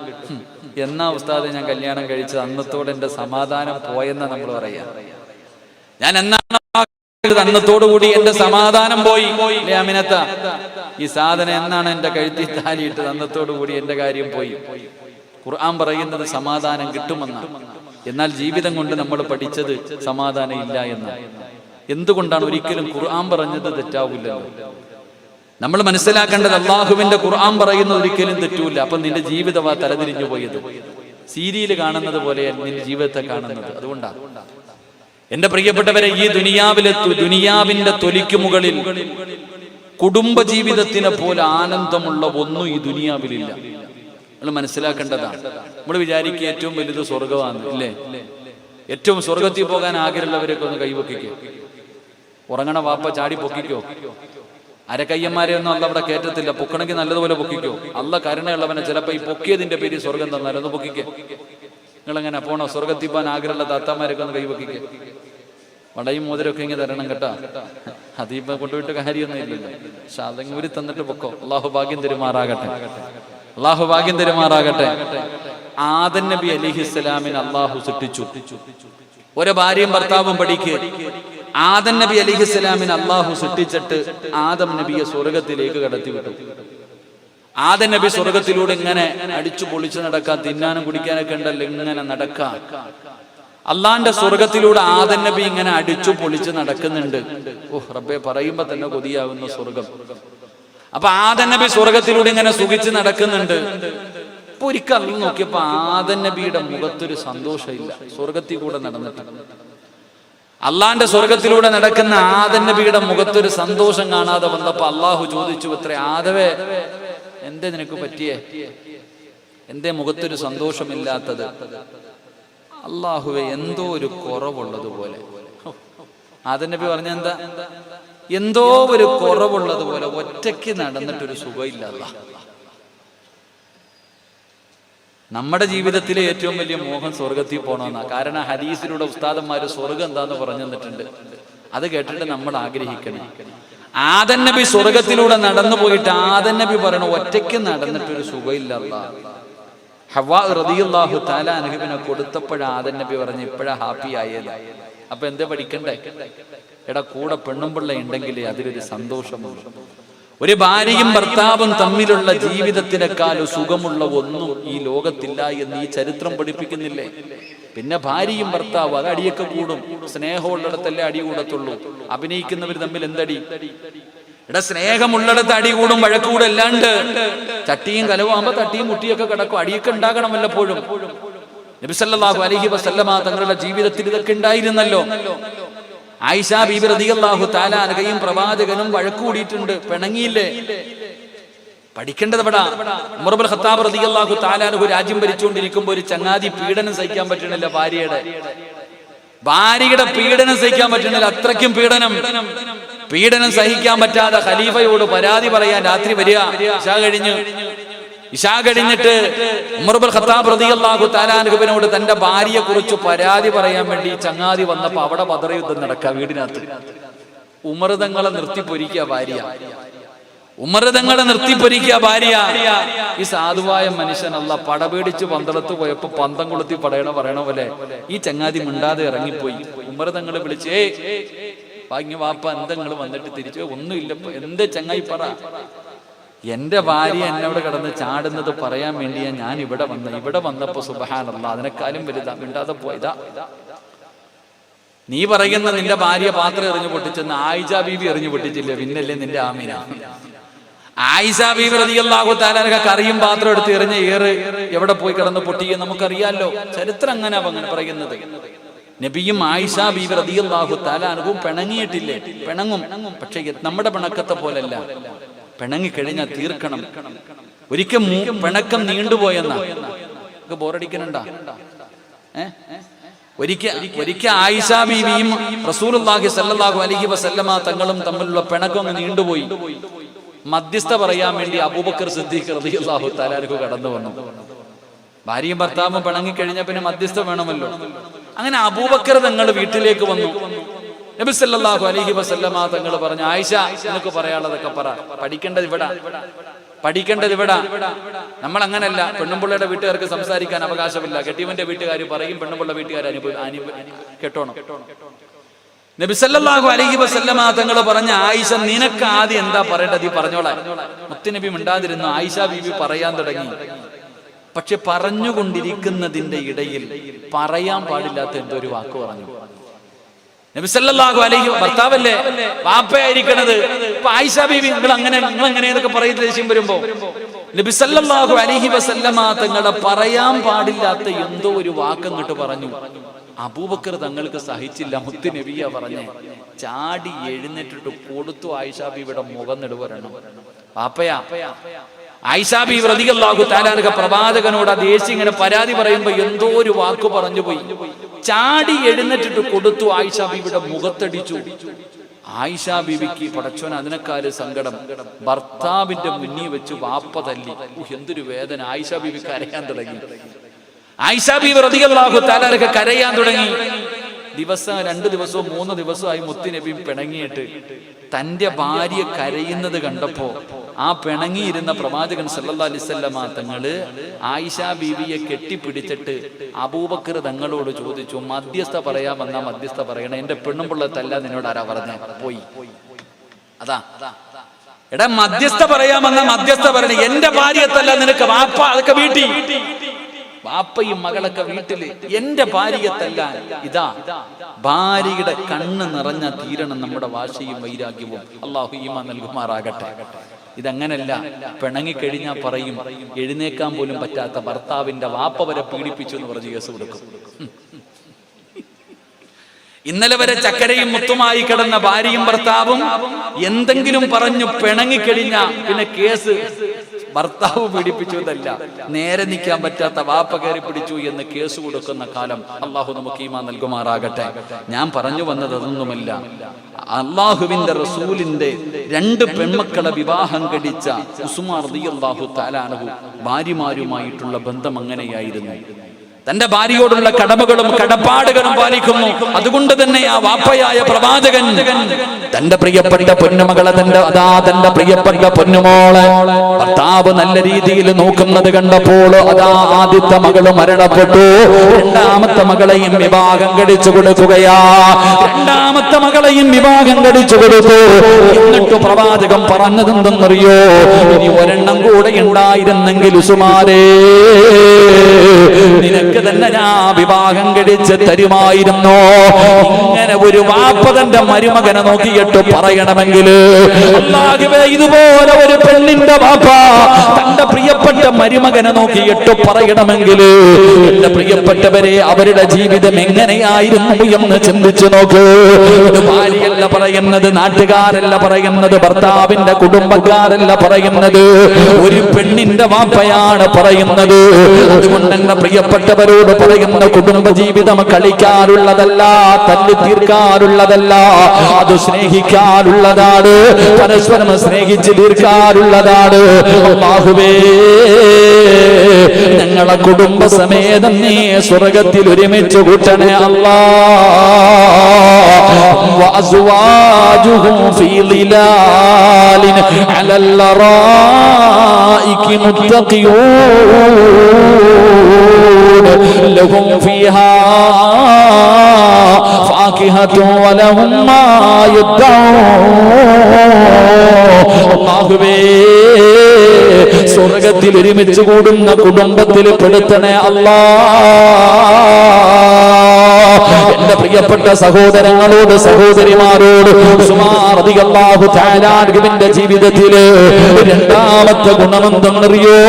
എന്നാ ഉസ്താദെ ഞാൻ കല്യാണം കഴിച്ചത്? അന്നത്തോടെ എന്റെ സമാധാനം പോയെന്നാ നമ്മൾ പറയാ. ഞാൻ എന്നാണ് അന്നത്തോടുകൂടി എന്റെ സമാധാനം പോയി. അമിനത്ത, ഈ സാധനം എന്നാണ് എന്റെ കഴുത്തിൽ താലിയിട്ടത്? അന്നത്തോടുകൂടി എന്റെ കാര്യം പോയി. ഖുർആൻ പറയുന്നത് സമാധാനം കിട്ടുമെന്നാണ്. എന്നാൽ ജീവിതം കൊണ്ട് നമ്മൾ പഠിച്ചത് സമാധാനം ഇല്ല എന്നാണ്. എന്തുകൊണ്ടാണ്? ഒരിക്കലും ഖുർആൻ പറഞ്ഞത് തെറ്റാവില്ലല്ലോ. നമ്മൾ മനസ്സിലാക്കേണ്ടത് അള്ളാഹുവിന്റെ ഖുർആൻ പറയുന്നത് ഒരിക്കലും തെറ്റൂല. അപ്പൊ നിന്റെ ജീവിതം തലതിരിഞ്ഞു പോയത്. സീരിയൽ കാണുന്നത് പോലെ നിന്റെ ജീവിതത്തെ കാണുന്നത്. അതുകൊണ്ടാണ് എന്റെ പ്രിയപ്പെട്ടവരെ, ഈ ദുനിയാവിന്റെ തൊലിക്ക് മുകളിൽ കുടുംബ ജീവിതത്തിനെ പോലെ ആനന്ദമുള്ള ഒന്നും ഈ ദുനിയാവിലില്ല. നമ്മൾ മനസ്സിലാക്കേണ്ടതാണ്. നമ്മൾ വിചാരിക്കുക ഏറ്റവും വലുത് സ്വർഗമാണ്, ഇല്ലേ? ഏറ്റവും സ്വർഗത്തിൽ പോകാൻ ആഗ്രഹമുള്ളവരൊക്കെ ഒന്ന് കൈവക്കിക്കോ. ഉറങ്ങണ വാപ്പ ചാടി പൊക്കിക്കോ. അരക്കയ്യന്മാരെ ഒന്നും അല്ല അവിടെ കയറ്റത്തില്ല. പൊക്കണമെങ്കിൽ നല്ലതുപോലെ പൊക്കിക്കോ. അല്ല കരുണയുള്ളവനെ ചിലപ്പോ ഈ പൊക്കിയതിന്റെ പേര് സ്വർഗം തന്നാലും ഒന്ന് പൊക്കിക്കേ. നിങ്ങളെങ്ങനെ പോണോ? സ്വർഗത്തിൽ പോകാൻ ആഗ്രഹമുള്ള താത്താമാരൊക്കെ ഒന്ന് കൈവക്കിക്കേ. വടയും മോതിരൊക്കെ ഇങ്ങനെ തരണം കേട്ടാ. അതിപ്പോ കൊണ്ടുപോയിട്ട് കാര്യമൊന്നും ഇല്ലല്ലോ. പക്ഷെ അതെങ്കിൽ ഊരി തന്നിട്ട് പൊക്കോ. അള്ളാഹു ഭാഗ്യം തരുമാറാകട്ടെ. അള്ളാഹു ഭാഗ്യം തരുമാറാകട്ടെ. ആദം നബി അലൈഹിസ്സലാമിനെ അള്ളാഹു സൃഷ്ടിച്ചു. ഒരു ഭാര്യയും ഭർത്താവും പഠിക്ക്. ആദം നബി അലൈഹിസ്സലാമിനെ അള്ളാഹു സൃഷ്ടിച്ചിട്ട് ആദം നബിയെ സ്വർഗത്തിലേക്ക് കടത്തിവിട്ടു. ആദം നബി സ്വർഗത്തിലൂടെ ഇങ്ങനെ അടിച്ചു പൊളിച്ചു നടക്കാൻ, തിന്നാനും കുടിക്കാനൊക്കെ ഉണ്ടല്ലോ, ഇങ്ങനെ നടക്കാം. അള്ളാന്റെ സ്വർഗത്തിലൂടെ ആദം നബി ഇങ്ങനെ അടിച്ചു പൊളിച്ച് നടക്കുന്നുണ്ട്. ഓഹ് റബ്ബേ, പറയുമ്പോ തന്നെ കൊതിയാവുന്ന സ്വർഗം. അപ്പൊ ആദം നബി സ്വർഗത്തിലൂടെ ഇങ്ങനെ സുഖിച്ച് നടക്കുന്നുണ്ട്. ഇപ്പൊ ഒരിക്കൽ നോക്കിയപ്പോ ആദം നബിയുടെ മുഖത്തൊരു സന്തോഷമില്ല. സ്വർഗത്തിൽ കൂടെ നടന്നിട്ട് അള്ളാന്റെ സ്വർഗത്തിലൂടെ നടക്കുന്ന ആദം നബിയുടെ മുഖത്തൊരു സന്തോഷം കാണാതെ വന്നപ്പോ അള്ളാഹു ചോദിച്ചു, അത്രേ ആദവേ, എന്തേ നിനക്ക് പറ്റിയേ? എന്തേ മുഖത്തൊരു സന്തോഷമില്ലാത്തത്? അള്ളാഹുവെ, എന്തോ ഒരു കുറവുള്ളതുപോലെ. ആദം നബി പറഞ്ഞെന്താ? എന്തോ ഒരു കുറവുള്ളതുപോലെ, ഒറ്റയ്ക്ക് നടന്നിട്ടൊരു സുഖമില്ല. നമ്മുടെ ജീവിതത്തിലെ ഏറ്റവും വലിയ മോഹം സ്വർഗത്തിൽ പോകണമെന്നാ. കാരണം ഹദീസിലൂടെ ഉസ്താദന്മാര് സ്വർഗം എന്താന്ന് പറഞ്ഞു തന്നിട്ടുണ്ട്. അത് കേട്ടിട്ട് നമ്മൾ ആഗ്രഹിക്കണം. ആദം നബി സ്വർഗത്തിലൂടെ നടന്നു പോയിട്ട് ആദം നബി പറയണ, ഒറ്റയ്ക്ക് നടന്നിട്ടൊരു സുഖമില്ല. ഹവ്വാ റളിയല്ലാഹു തആല അൻഹുവിനെ കൊടുത്തപ്പോഴാ ആദം നബി പറഞ്ഞു, ഇപ്പോഴാ ഹാപ്പി ആയത്. അപ്പൊ എന്താ പഠിക്കണ്ടേ? എടാ, കൂടെ പെണ്ണുമ്പിള്ള ഉണ്ടെങ്കിലേ അതിലൊരു സന്തോഷമുള്ളൂ. ഒരു ഭാര്യയും ഭർത്താവും തമ്മിലുള്ള ജീവിതത്തിനേക്കാൾ സുഖമുള്ള ഒന്നും ഈ ലോകത്തില്ല എന്ന് ഈ ചരിത്രം പഠിപ്പിക്കുന്നില്ലേ? പിന്നെ ഭാര്യയും ഭർത്താവും അത് അടിയൊക്കെ കൂടും. സ്നേഹമുള്ളിടത്തല്ലേ അടി കൂടത്തുള്ളൂ. അഭിനയിക്കുന്നവർ തമ്മിൽ എന്തടി? എടാ, സ്നേഹമുള്ളിടത്ത് അടി കൂടും, വഴക്കൂടും. അല്ലാണ്ട് ചട്ടിയും കലവാകുമ്പോ തട്ടിയും മുട്ടിയൊക്കെ കിടക്കും. അടിയൊക്കെ ഉണ്ടാകണം വല്ലപ്പോഴും. നബി സല്ലല്ലാഹു അലൈഹി വസല്ലമ തങ്ങളുടെ ജീവിതത്തിൽ ഇതൊക്കെ ഉണ്ടായിരുന്നല്ലോ. ആയിഷ ബീബി റളിയല്ലാഹു തആല അൻഹയും പ്രവാചകനും വഴക്കൂടിയിട്ടുണ്ട്, പിണങ്ങിയില്ലേ? പഠിക്കേണ്ടത് എവിടാ? ഉമർ ഇബ്നു ഖത്താബ് റളിയല്ലാഹു തആല അൻഹു രാജ്യം ഭരിച്ചുകൊണ്ടിരിക്കുമ്പോൾ ഒരു ചങ്ങാതി പീഡനം സഹിക്കാൻ പറ്റണില്ല. ഭാര്യയുടെ പീഡനം സഹിക്കാൻ പറ്റണില്ല. അത്രയ്ക്കും പീഡനം സഹിക്കാൻ പറ്റാതെ ഖലീഫയോട് പരാതി പറയാൻ രാത്രി വരിക. ഇശാ കഴിഞ്ഞിട്ട് ഉമർ ഇബ്നു ഖത്താബ് റളിയല്ലാഹു തആല അൻഹുവിനോട് തന്റെ ഭാര്യയെ കുറിച്ച് പരാതി പറയാൻ വേണ്ടി ചങ്ങാതി വന്നപ്പോ അവിടെ ബദർ യുദ്ധം നടക്കുക വീടിനകത്ത്. ഉമർ തങ്ങളെ നിർത്തിപ്പൊരിക്കുക ഭാര്യ. ഈ സാധുവായ മനുഷ്യൻ അല്ല പടപേടിച്ച് പന്തളത്ത് പോയപ്പോ പന്തം കൊളുത്തി പറയണ പോലെ ഈ ചങ്ങാതി മിണ്ടാതെ ഇറങ്ങിപ്പോയി. ഉമർ തങ്ങളെ വിളിച്ച്, ഭാഗ്യ വാപ്പ, എന്തെങ്കിലും വന്നിട്ട് തിരിച്ചു? ഒന്നുമില്ല. എന്റെ ചങ്ങായി പറ. എന്റെ ഭാര്യ എന്നോട് കിടന്ന് ചാടുന്നത് പറയാൻ വേണ്ടിയാ ഞാൻ ഇവിടെ വന്നപ്പോ സുബ്ഹാനല്ലാഹ്, അതിനെക്കാളും വലുതാ മിണ്ടാതെ പോയതാ. നീ പറയുന്ന നിന്റെ ഭാര്യ പാത്രം എറിഞ്ഞു പൊട്ടിച്ചെന്ന് ആയിഷ ബീബി എറിഞ്ഞു പൊട്ടിച്ചില്ല, പിന്നല്ലേ നിന്റെ ആമീന? ആയിഷ ബീബി റളിയല്ലാഹു തആല അൻഹ കറിയും പാത്രം എടുത്ത് എറിഞ്ഞ ഏറ് എവിടെ പോയി കിടന്ന് പൊട്ടിയെ നമുക്കറിയാലോ. ചരിത്രം അങ്ങനെ പറയുന്നത്. നബിയും ആയിഷ ബീബി റളിയല്ലാഹു തആല അൻഹും പിണങ്ങിയിട്ടില്ലേ? പിണങ്ങും. പക്ഷെ നമ്മുടെ പിണക്കത്തെ പോലല്ല. പിണങ്ങിക്കഴിഞ്ഞാൽ തീർക്കണം. ഒരിക്കൽ പിണക്കം നീണ്ടുപോയെന്നാ ബോറടിക്കണുണ്ടാ? ഒരിക്കൽ ആയിഷ ബീവിയും റസൂലുള്ളാഹി സ്വല്ലല്ലാഹു അലൈഹി വസല്ലമ തങ്ങളും തമ്മിലുള്ള പിണക്കം നീണ്ടുപോയി. മധ്യസ്ഥ പറയാൻ വേണ്ടി അബൂബക്കർ സിദ്ദീഖ് റളിയല്ലാഹു തആല അൻഹു കടന്നു വന്നു. ഭാര്യയും ഭർത്താവും പിണങ്ങിക്കഴിഞ്ഞ പിന്നെ മധ്യസ്ഥ വേണമല്ലോ. അങ്ങനെ അബൂബക്കർ തങ്ങൾ വീട്ടിലേക്ക് വന്നു. നബി സല്ലല്ലാഹു അലൈഹി വസല്ലമ തങ്ങൾ പറഞ്ഞു, ആയിഷ, നിനക്ക് പറയാനുള്ളതൊക്കെ പറ. പഠിക്കേണ്ടത് ഇവിടെ. നമ്മൾ അങ്ങനല്ല. പെണ്ണുമ്പിള്ളയുടെ വീട്ടുകാർക്ക് സംസാരിക്കാൻ അവകാശമില്ല. കെട്ടിയവന്റെ വീട്ടുകാർ പറയും, പെണ്ണുമ്പിള്ള വീട്ടുകാർ കേട്ടോണം. നബി സല്ലല്ലാഹു അലൈഹി വസല്ലമ തങ്ങൾ പറഞ്ഞ, ആയിഷ, നിനക്ക് ആദ്യം എന്താ പറയേണ്ടത്? പറഞ്ഞോളാം. മുത്തുനബി മിണ്ടാതിരുന്നു. ആയിഷ ബീബി പറയാൻ തുടങ്ങി. പക്ഷെ പറഞ്ഞുകൊണ്ടിരിക്കുന്നതിന്റെ ഇടയിൽ പറയാൻ പാടില്ലാത്ത എന്തോ ഒരു വാക്ക് പറഞ്ഞു. നബി സല്ലല്ലാഹു അലൈഹി, ഭർത്താവല്ലേ, വാപ്പയായിരിക്കണത്. ഇപ്പൊ ആയിഷ ബീവി നിങ്ങൾ അങ്ങനെ എന്നൊക്കെ പറയുന്ന ദേഷ്യം വരുമ്പോ നബി സല്ലല്ലാഹു അലൈഹി വസല്ലമ തങ്ങളെ പറയാൻ പാടില്ലാത്ത എന്തോ ഒരു വാക്കങ്ങോട്ട് പറഞ്ഞു. അബൂബക്കർ തങ്ങൾക്ക് സഹിച്ചില്ല. മുത്ത് നബിയാ പറഞ്ഞേ, ചാടി എഴുന്നേറ്റിട്ട് കൊടുത്തു ആയിഷ ബീവിയുടെ മുഖം നെടുവരണം. പാപ്പയാ ആയിഷ ബീവി റളിയല്ലാഹു തആല അൻഹ പ്രവാചകനോട് ആ ദേശി ഇങ്ങനെ പരാതി പറയുമ്പോ എന്തോ ഒരു വാക്ക് പറഞ്ഞു പോയി. ചാടി എഴുന്നേറ്റിട്ട് കൊടുത്തു ആയിഷ ബീവിയുടെ മുഖത്തടിച്ചു. ആയിഷ ബീവിക്ക് പടച്ചോൻ അതിനേക്കാൾ സങ്കടം, ഭർത്താവിന്റെ മുന്നിൽ വെച്ച് വാപ്പ തല്ലി. എന്തൊരു വേദന! ആയിഷ ബീവി കരയാൻ തുടങ്ങി. ആയിഷ ബീവി റളിയല്ലാഹു തആല അൻഹ കരയാൻ തുടങ്ങി. ദിവസം 2 ദിവസവും 3 ദിവസമായി മുത്ത് നബി പിണങ്ങിയിട്ട് തന്റെ ഭാര്യ കരയുന്നത് കണ്ടപ്പോ ആ പിണങ്ങിയിരുന്ന പ്രവാചകൻ സല്ലല്ലാഹു അലൈഹി വസല്ലമ തങ്ങള് ആയിഷ ബീവിയെ കെട്ടിപ്പിടിച്ചിട്ട് അബൂബക്കർ തങ്ങളോട് ചോദിച്ചു, മധ്യസ്ഥ പറയാമെന്നാ മധ്യസ്ഥ പറയണേ, എന്റെ പെണ്ണുമ്പുള്ളതല്ല നിന്നോട് ആരാ പറഞ്ഞ? പോയി അതാ എടാ, മധ്യസ്ഥ പറയാമെന്ന മധ്യസ്ഥ പറയണേ, എന്റെ ഭാര്യത്തല്ല നിനക്ക്. വാപ്പ അതൊക്കെ വീട്ടിൽ, വാപ്പയും മകളൊക്കെ വീട്ടില്, എന്റെ ഭാര്യത്തല്ല. ഇതാ ഭാര്യയുടെ കണ്ണ് നിറഞ്ഞ തീരണം നമ്മുടെ വാശിയും വൈരാഗ്യവും. അല്ലാഹു ഈമാൻ നൽകുമാറാകട്ടെ. ഇതങ്ങനല്ല. പിണങ്ങിക്കഴിഞ്ഞാൽ പറയും, എഴുന്നേക്കാൻ പോലും പറ്റാത്ത ഭർത്താവിന്റെ വാപ്പ വരെ പീഡിപ്പിച്ചു എന്ന് പറഞ്ഞ് കേസ് കൊടുക്കും. ഇന്നലെ വരെ ചക്കരയും മുത്തുമായി കിടന്ന ഭാര്യയും ഭർത്താവും എന്തെങ്കിലും പറഞ്ഞു പിണങ്ങിക്കഴിഞ്ഞ പിന്നെ കേസ് ഭർത്താവ് പീഡിപ്പിച്ചു എന്നല്ല, നേരെ നിൽക്കാൻ പറ്റാത്ത വാപ്പ കയറി പിടിച്ചു എന്ന് കേസ് കൊടുക്കുന്ന കാലം. അള്ളാഹു നമുക്ക് ഈമാൻ നൽകുമാറാകട്ടെ. ഞാൻ പറഞ്ഞു വന്നത് അതൊന്നുമല്ല. അള്ളാഹുവിന്റെ റസൂലിന്റെ 2 പെൺമക്കളെ വിവാഹം കഴിച്ച ഉസ്മാൻ റളിയല്ലാഹു തആല അൻഹു ഭാര്യമാരുമായിട്ടുള്ള ബന്ധം അങ്ങനെയായിരുന്നു. തന്റെ ഭാര്യയോടുള്ള കടമകളും കടപ്പാടുകളും പാലിക്കുന്നു. അതുകൊണ്ട് തന്നെ ആ വാപ്പയായ പ്രവാചകൻ തന്റെ പ്രിയപ്പെട്ട പൊന്നുമകളെ തന്റെ പ്രിയപ്പെട്ട പൊന്നുമോളെ ഭർത്താവ് നല്ല രീതിയിൽ നോക്കുന്നത് കണ്ടപ്പോൾ അതാ ആദ്യത്തെ മകള് മരണപ്പെട്ടു. 2ാമത്തെ മകളെയും വിവാഹം കഴിച്ചു കൊടുക്കുകയാ. 2ാമത്തെ മകളെയും വിവാഹം കഴിച്ചു കൊടുത്തു. എന്നിട്ട് പ്രവാചകൻ പറഞ്ഞതെന്തെന്നറിയോ? ഇനി ഒരെണ്ണം കൂടെ ഉണ്ടായിരുന്നെങ്കിൽ ഉസ്മാനേ, നിനക്ക് തന്നെ ഞാൻ വിവാഹം കഴിച്ച് തരുമായിരുന്നു. ഇങ്ങനെ ഒരു വാപ്പ തന്റെ മരുമകനെ നോക്കിയിട്ട് പറയണമെങ്കിൽ, അല്ലാഹുവേ, ഇതുപോലെ ഒരു പെണ്ണിന്റെ വാപ്പ തന്റെ പ്രിയപ്പെട്ട മരുമകനെ നോക്കിയിട്ട് പറയണമെങ്കിൽ, എന്റെ പ്രിയപ്പെട്ടവരെ, അവരുടെ ജീവിതം എങ്ങനെയായിരുന്നു എന്ന് ചിന്തിച്ചു നോക്ക്. ഇത് ഭാര്യയല്ല പറയുന്നത്, നാട്ടുകാരല്ല പറയുന്നത്, ഭർത്താവിന്റെ കുടുംബക്കാരല്ല പറയുന്നത്, ഒരു പെണ്ണിന്റെ വാപ്പയാണ് പറയുന്നത്. അതുകൊണ്ട് എന്റെ പ്രിയപ്പെട്ടവർ പറയുന്ന കുടുംബജീവിതം കളിക്കാറുള്ളതല്ല, തല്ലി തീർക്കാറുള്ളതല്ല, അത് സ്നേഹിക്കാറുള്ളതാണ്, പരസ്പരം സ്നേഹിച്ച് തീർക്കാറുള്ളതാണ്. അല്ലാഹുവേ, ഞങ്ങളെ കുടുംബസമേതം നീ സ്വർഗത്തിൽ ഒരുമിച്ച് കൂട്ടണേ അല്ലാഹ്. വഅസ്വാജുഹും ഫീ ളിലാലിൻ അലൽ ലറായികി മുത്തഖിയൂൻ ലഹും ഫീഹാ ഫാകിഹത്തുൻ വലഹും മാ യദ്ദഊൻ. അല്ലാഹുവേ, സ്വർഗ്ഗത്തിൽ ഒരുമിച്ച് കൂടുന്ന കുടുംബത്തിൽ പെടുത്തണേ അല്ലാഹ്. എന്റെ പ്രിയപ്പെട്ട സഹോദരങ്ങളോട് സഹോദരിമാരോട് ഉസ്മാൻ റളിയല്ലാഹു തആല അൻഹുവിന്റെ ജീവിതത്തില് 2ാമത്തെ ഗുണമെന്തെന്നറിയോ?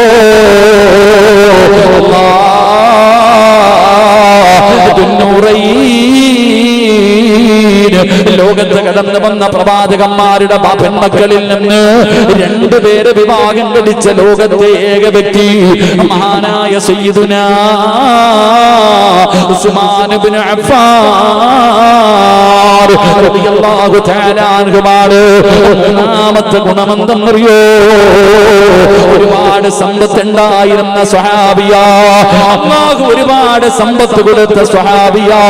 ലോകത്ത് കടന്നു വന്ന പ്രവാചകന്മാരുടെ പെൺമക്കളിൽ നിന്ന് 2 പേര് വിവാഹം കഴിച്ച ലോകത്തെ ഏക വ്യക്തി മഹാനായ സയ്യിദുനാ ഉസ്മാൻ ഇബ്നു അഫ്ഫാൻ റളിയല്ലാഹു തആല അൻഹുമാണ്. 3ാമത്തെ ഗുണമെന്തെന്നറിയോ? ഒരുപാട് സമ്പത്ത് ഉണ്ടായിരുന്ന സ്വഹാബിയാ. അല്ലാഹു ഒരുപാട് സമ്പത്ത് കൊടുത്ത സ്വഹാബിയാ.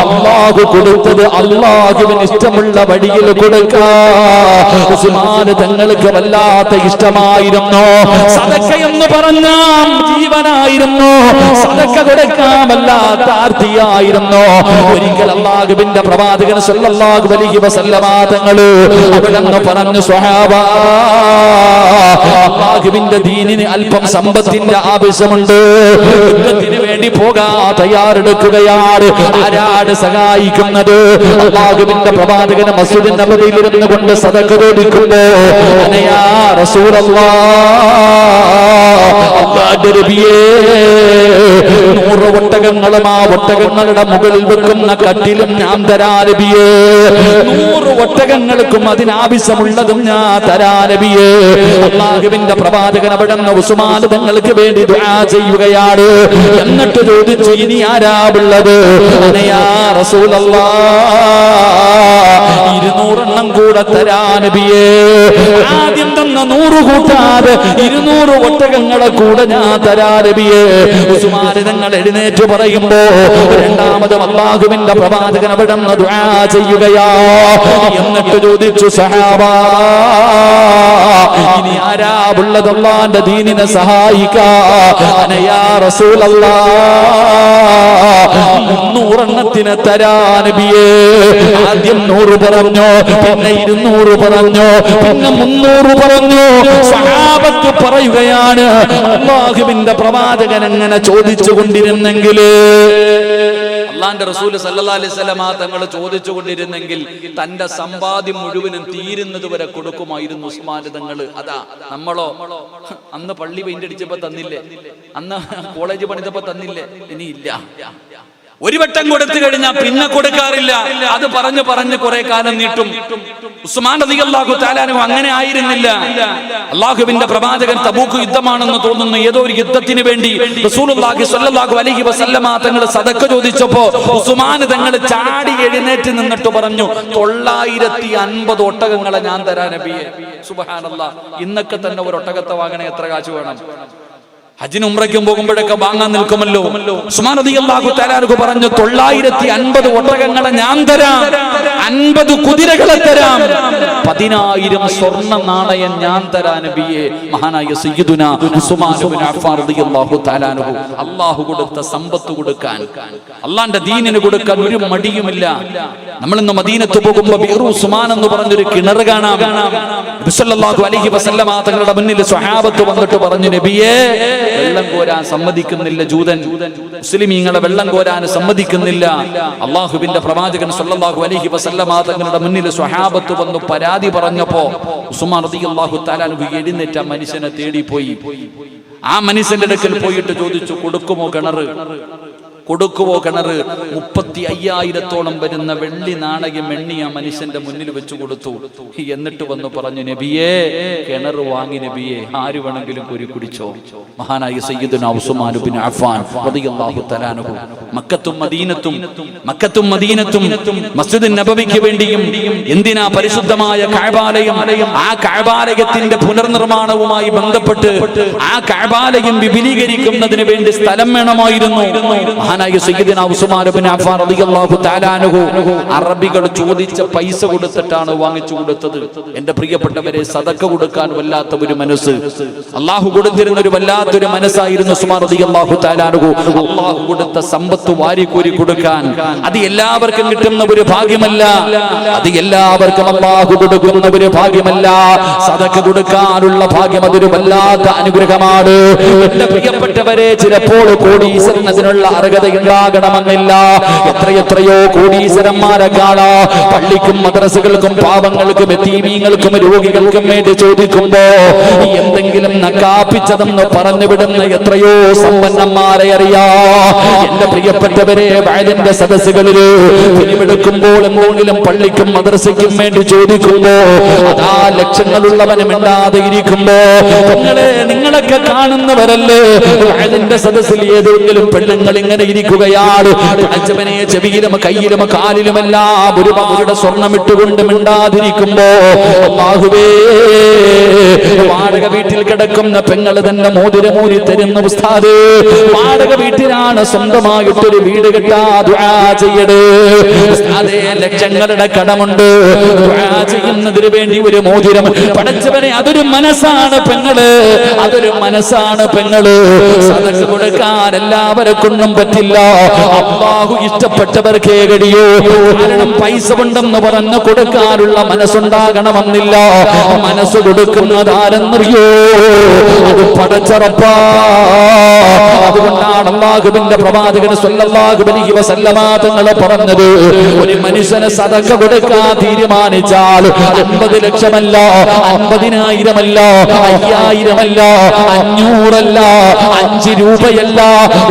അല്ലാഹു കൊടുത്തത് അല്ലാഹുവിന് ഇഷ്ടമുള്ള വഴിയിൽ കൊടുക്കാൻ ഉസ്മാൻ തങ്ങൾക്ക് വല്ലാത്ത ഇഷ്ടമായിരുന്നു. സദക്ക എന്ന് പറഞ്ഞാൽ ജീവനായിരുന്നു. സദക്ക കൊടുക്കാൻ വല്ലാത്ത ആർത്തിയായിരുന്നു. ഒരിക്കൽ അല്ലാഹുവിന്റെ പ്രവാചകൻ സല്ലല്ലാഹു അലൈഹി വസല്ലമ തങ്ങൾ അവിടെന്ന് പറഞ്ഞു സ്വഹാബാ അല്ലാഹുവിന്റെ ദീനിന് അല്പം സമ്പത്തിന്റെ ആവശ്യമുണ്ട് യുദ്ധത്തിന് വേണ്ടി പോകാൻ തയ്യാറെടുക്കുകയാണ് ആരാണ് സഹായിക്കുന്നത് അല്ലാഹുവിന്റെ പ്രവാചകൻ മസ്ജിദ് നബവിയിൽ ഇരുന്നു കൊണ്ട് സദഖ കൊടുക്കുമ്പോ അനയാ അല്ലാഹുവിന്റെ നബിയേ 100 ഒട്ടകങ്ങളും ആ ഒട്ടകങ്ങളുടെ മുകളിൽ വെക്കുന്ന കട്ടിലും ഞാൻ തരാ നബിയേ 100 ഒട്ടകങ്ങൾക്കും അതിനാവശ്യമുള്ളതും ഞാൻ തരാ നബിയേ അല്ലാഹുവിന്റെ പ്രവാചകൻ അവിടുന്ന് ഉസ്മാൻ തങ്ങൾക്ക് വേണ്ടി ദുആ ചെയ്യുകയാണ് എന്നിട്ട് ചോദിച്ചു ഇനി ആരാവുള്ളത് അനയാ റസൂലല്ലാഹ് 200 എണ്ണം കൂടെ തരാ നബിയേ ആദ്യം തന്ന 100 കൂട്ടാതെ 200 ഒട്ടകങ്ങളെ കൂടെ ഞാൻ തരാ നബിയേ ഉസ്മാൻ തങ്ങൾ എഴുന്നേറ്റ് പറയുമ്പോ രണ്ടാമതും അല്ലാഹുവിന്റെ പ്രവാചകൻ അവിടുന്ന് ദുആ ചെയ്യുകയാ എന്നിട്ട് ചോദിച്ചു സഹാബാ ഇനി ആരാവുള്ളത് അല്ലാഹുവിന്റെ ദീനിനെ സഹായിക്കാൻ യാ റസൂലല്ലാഹ് 300 എണ്ണത്തിന് തരാ നബിയേ ആദ്യം 100 പറഞ്ഞു പിന്നെ 200 പറഞ്ഞു പിന്നെ 300 പറഞ്ഞു സഹാബത്ത് പറയുകയാണ് അല്ലാഹുവിന്റെ പ്രവാചകൻ അങ്ങനെ ചോദിച്ചു കൊണ്ടിരുന്നെങ്കിൽ അല്ലാഹുവിന്റെ റസൂൽ സല്ലല്ലാഹു അലൈഹി വസല്ലം തങ്ങൾ ചോദിച്ചു കൊണ്ടിരുന്നെങ്കിൽ തന്റെ സമ്പാദ്യം മുഴുവനും തീരുന്നത് വരെ കൊടുക്കുമായിരുന്നു ഉസ്മാൻ തങ്ങൾ അതാ നമ്മളോ അന്ന് പള്ളി പെയിന്റ് അടിച്ചപ്പോ തന്നില്ലേ അന്ന് കോളേജ് പണിതപ്പോ തന്നില്ലേ ഇനിയില്ല ഒരു വട്ടം കൊടുത്തു കഴിഞ്ഞാൽ പിന്നെ കൊടുക്കാറില്ല അത് പറഞ്ഞു പറഞ്ഞ് കുറെ കാലം നീട്ടും ഉസ്മാൻ റളിയല്ലാഹു തആല അൻഹു അങ്ങനെ ആയിരുന്നില്ല അല്ലാഹുവിന്റെ പ്രവാചകൻ തബൂക്ക് യുദ്ധമാണെന്ന് തോന്നുന്നു ഏതോ ഒരു യുദ്ധത്തിന് വേണ്ടി റസൂലുള്ളാഹി സ്വല്ലല്ലാഹു അലൈഹി വസല്ലമ തങ്ങൾ സദഖ ചോദിച്ചപ്പോ ഉസ്മാൻ തങ്ങൾ ചാടി എഴുന്നേറ്റ് നിന്നിട്ട് പറഞ്ഞു 950 ഒട്ടകങ്ങളെ ഞാൻ തരാ നബിയെ സുബ്ഹാനല്ലാഹ് ഇന്നൊക്കെ തന്നെ ഒരു ഒട്ടകത്തെ വാങ്ങണേ എത്ര കാശ് വേണം ഹജ്ജിനും ഉംറയ്ക്കും പോകുമ്പോഴൊക്കെ വാങ്ങാൻ നിൽക്കുമല്ലോ ഉസ്മാൻ റളിയല്ലാഹു തആല അൻഹു പറഞ്ഞു 950 ഒട്ടകങ്ങളെ ഞാൻ തരാം 50 കുതിരകളെ തരാം 10000 സ്വർണ്ണ നാണയം ഞാൻ തരാം നബിയെ മഹാനായ സയ്യിദുനാ ഉസ്മാൻ ഇബ്നു അഫ്ഫാൻ റളിയല്ലാഹു തആല അൻഹു അല്ലാഹു കൊടുത്ത സമ്പത്ത് കൊടുക്കാൻ അല്ലാഹുവിന്റെ ദീനിന് കൊടുക്കാൻ ഒരു മടിയുമില്ല നമ്മൾ ഇന്ന് മദീനത്ത് പോകുമ്പോൾ ബിറു ഉസ്മാൻ എന്ന് പറഞ്ഞൊരു കിണർ കാണാം നബി സല്ലല്ലാഹു അലൈഹി വസല്ലമ തങ്ങളുടെ മുന്നിൽ സ്വഹാബത്ത് വന്നിട്ട് പറഞ്ഞു നബിയേ വെള്ളം കോരാൻ സമ്മതിക്കുന്നില്ല ജൂതൻ മുസ്ലിമീങ്ങളെ വെള്ളം കോരാൻ സമ്മതിക്കുന്നില്ല അല്ലാഹുവിന്റെ പ്രവാചകൻ സല്ലല്ലാഹു അലൈഹി വസല്ലമ തങ്ങളുടെ മുന്നിൽ സ്വഹാബത്ത് വന്നു പരാതി പറഞ്ഞപ്പോ ഉസ്മാൻ റളിയല്ലാഹു തആല അൻഹു എഴുന്നേറ്റ് ആ മനുഷ്യനെ തേടി പോയി ആ മനുഷ്യന്റെ അടുക്കൽ പോയിട്ട് ചോദിച്ചു കൊടുക്കുമോ കിണർ 35,000 വരുന്ന വെള്ളി നാണയം എണ്ണി ആ മനുഷ്യന്റെ മുന്നിൽ വെച്ചു കൊടുത്തു എന്നിട്ട് വന്ന് പറഞ്ഞു നബിയേ കിണർ വാങ്ങി നബിയേ ആര് വേണമെങ്കിലും കോരി കുടിച്ചോ മഹാനായ സയ്യിദുനാ ഉസ്മാൻ ഇബ്നു അഫ്ഫാൻ റളിയല്ലാഹു തആല അൻഹു മക്കത്തും മദീനത്തും മസ്ജിദ് നബവിക്ക് വേണ്ടിയും എന്തിനാ പരിശുദ്ധമായ കഅബാലയം ആ കഅബാലയത്തിന്റെ പുനർനിർമ്മാണവുമായി ബന്ധപ്പെട്ട് ആ കഅബാലയം വിപുലീകരിക്കുന്നതിന് വേണ്ടി സ്ഥലം വേണമായിരുന്നു മഹാനായ സയ്യിദുനാ ഉസ്മാൻ ഇബ്നു അഫ്ഫാൻ റളിയല്ലാഹു തആല അൻഹു അറബികൾ ചോദിച്ച പൈസ കൊടുത്തിട്ടാണ് വാങ്ങിച്ചു കൊടുത്തത് എന്റെ പ്രിയപ്പെട്ടവരെ സദഖ കൊടുക്കാൻ വല്ലാത്ത ഒരു മനസ്സ് അല്ലാഹു കൊടുത്തിരുന്ന ഒരു വല്ലാത്തൊരു മനസ്സായിരുന്നു ഉസ്മാൻ റളിയല്ലാഹു തആല അൻഹു അല്ലാഹു കൊടുത്ത സമ്പത്ത് വാരിക്കോരി കൊടുക്കാൻ അത് എല്ലാവർക്കും കിട്ടുന്ന ഒരു ഭാഗ്യമല്ല അത് എല്ലാവർക്കും അല്ലാഹു കൊടുക്കുന്ന ഒരു ഭാഗ്യമല്ല സദഖ കൊടുക്കാനുള്ള ഭാഗ്യം അതൊരു വല്ലാത്ത അനുഗ്രഹമാണ് എന്റെ പ്രിയപ്പെട്ടവരെ ചിലപ്പോൾ കോടീശ്വരൻ അതിനുള്ള അർഹത ഉണ്ടാകണമെന്നില്ല എത്രയോ കോടീശ്വരന്മാരെ കാണാ പള്ളിക്കും മദ്രസകൾക്കും പാവങ്ങൾക്കും യതീമീങ്ങൾക്കും രോഗികൾക്കും വേണ്ടി ചോദിക്കുമ്പോ എന്തെങ്കിലും നക്കാപ്പിച്ചതെന്ന് പറഞ്ഞു വിടുന്ന എത്രയോ സമ്പന്നന്മാരെ അറിയാ എന്റെ പ്രിയപ്പെട്ടവരെ വയലിന്റെ സദസ്സുകളിൽ പിരിവെടുക്കുമ്പോൾ എന്തെങ്കിലും പള്ളിക്കും മദ്രസയ്ക്കും വേണ്ടി ചോദിക്കുമ്പോ അതാ ലക്ഷങ്ങളുള്ളവനും ഇണ്ടാതെ ഇരിക്കുമ്പോ നിങ്ങളൊക്കെ കാണുന്നവരല്ലേ വയലിന്റെ സദസ്സിൽ ഏതെങ്കിലും പെണ്ണുങ്ങൾ ഇങ്ങനെ ഇരിക്കുകയാണ് അച്ഛനെ ചെവിയിലും കയ്യിലും കാലിലുമെല്ലാം ഒരുപാട് സ്വർണം ഇട്ടുകൊണ്ട് മിണ്ടാതിരിക്കുമ്പോ അല്ലാഹുവേ വാടക വീട്ടിൽ കിടക്കുന്ന പെങ്ങൾ തന്നെ മോതിരമൂരി തരുന്ന ഉസ്താദേ വാടക വീട്ടിലാണ് സ്വന്തമായിട്ടൊരു വീട് കെട്ടാ ദുആ ചെയ്യടേ ഉസ്താദേ ലക്ഷങ്ങളുടെ കടമുണ്ട് ദുആ ചെയ്യുന്നതിന് വേണ്ടി ഒരു മോതിരം പടച്ചവനെ അതൊരു മനസ്സാണ് പെങ്ങള് സദഖ കൊടുക്കാൻ എല്ലാവരെ കൊണ്ടും പറ്റില്ല പറ്റില്ല. അല്ലാഹു ഇഷ്ടപ്പെട്ടവർക്കേ കഴിയൂ. കാരണം പൈസ ഉണ്ടെന്ന് പറഞ്ഞ് കൊടുക്കാനുള്ള മനസ്സുണ്ടാകണമെന്നില്ല. മനസ്സ് കൊടുക്കുന്നത് ആരെന്നറിയോ? അത് പടച്ചറപ്പാ. അതുകൊണ്ടാണ് അല്ലാഹുവിന്റെ പ്രവാചകൻ സ്വല്ലല്ലാഹു അലൈഹി വസല്ലമ തങ്ങൾ പറഞ്ഞത്, ഒരു മനുഷ്യന് സദഖ കൊടുക്കാൻ തീരുമാനിച്ചാൽ 50 ലക്ഷമല്ല, 50,000 അല്ല, 5000 അല്ല, 500 അല്ല, 5 രൂപയല്ല,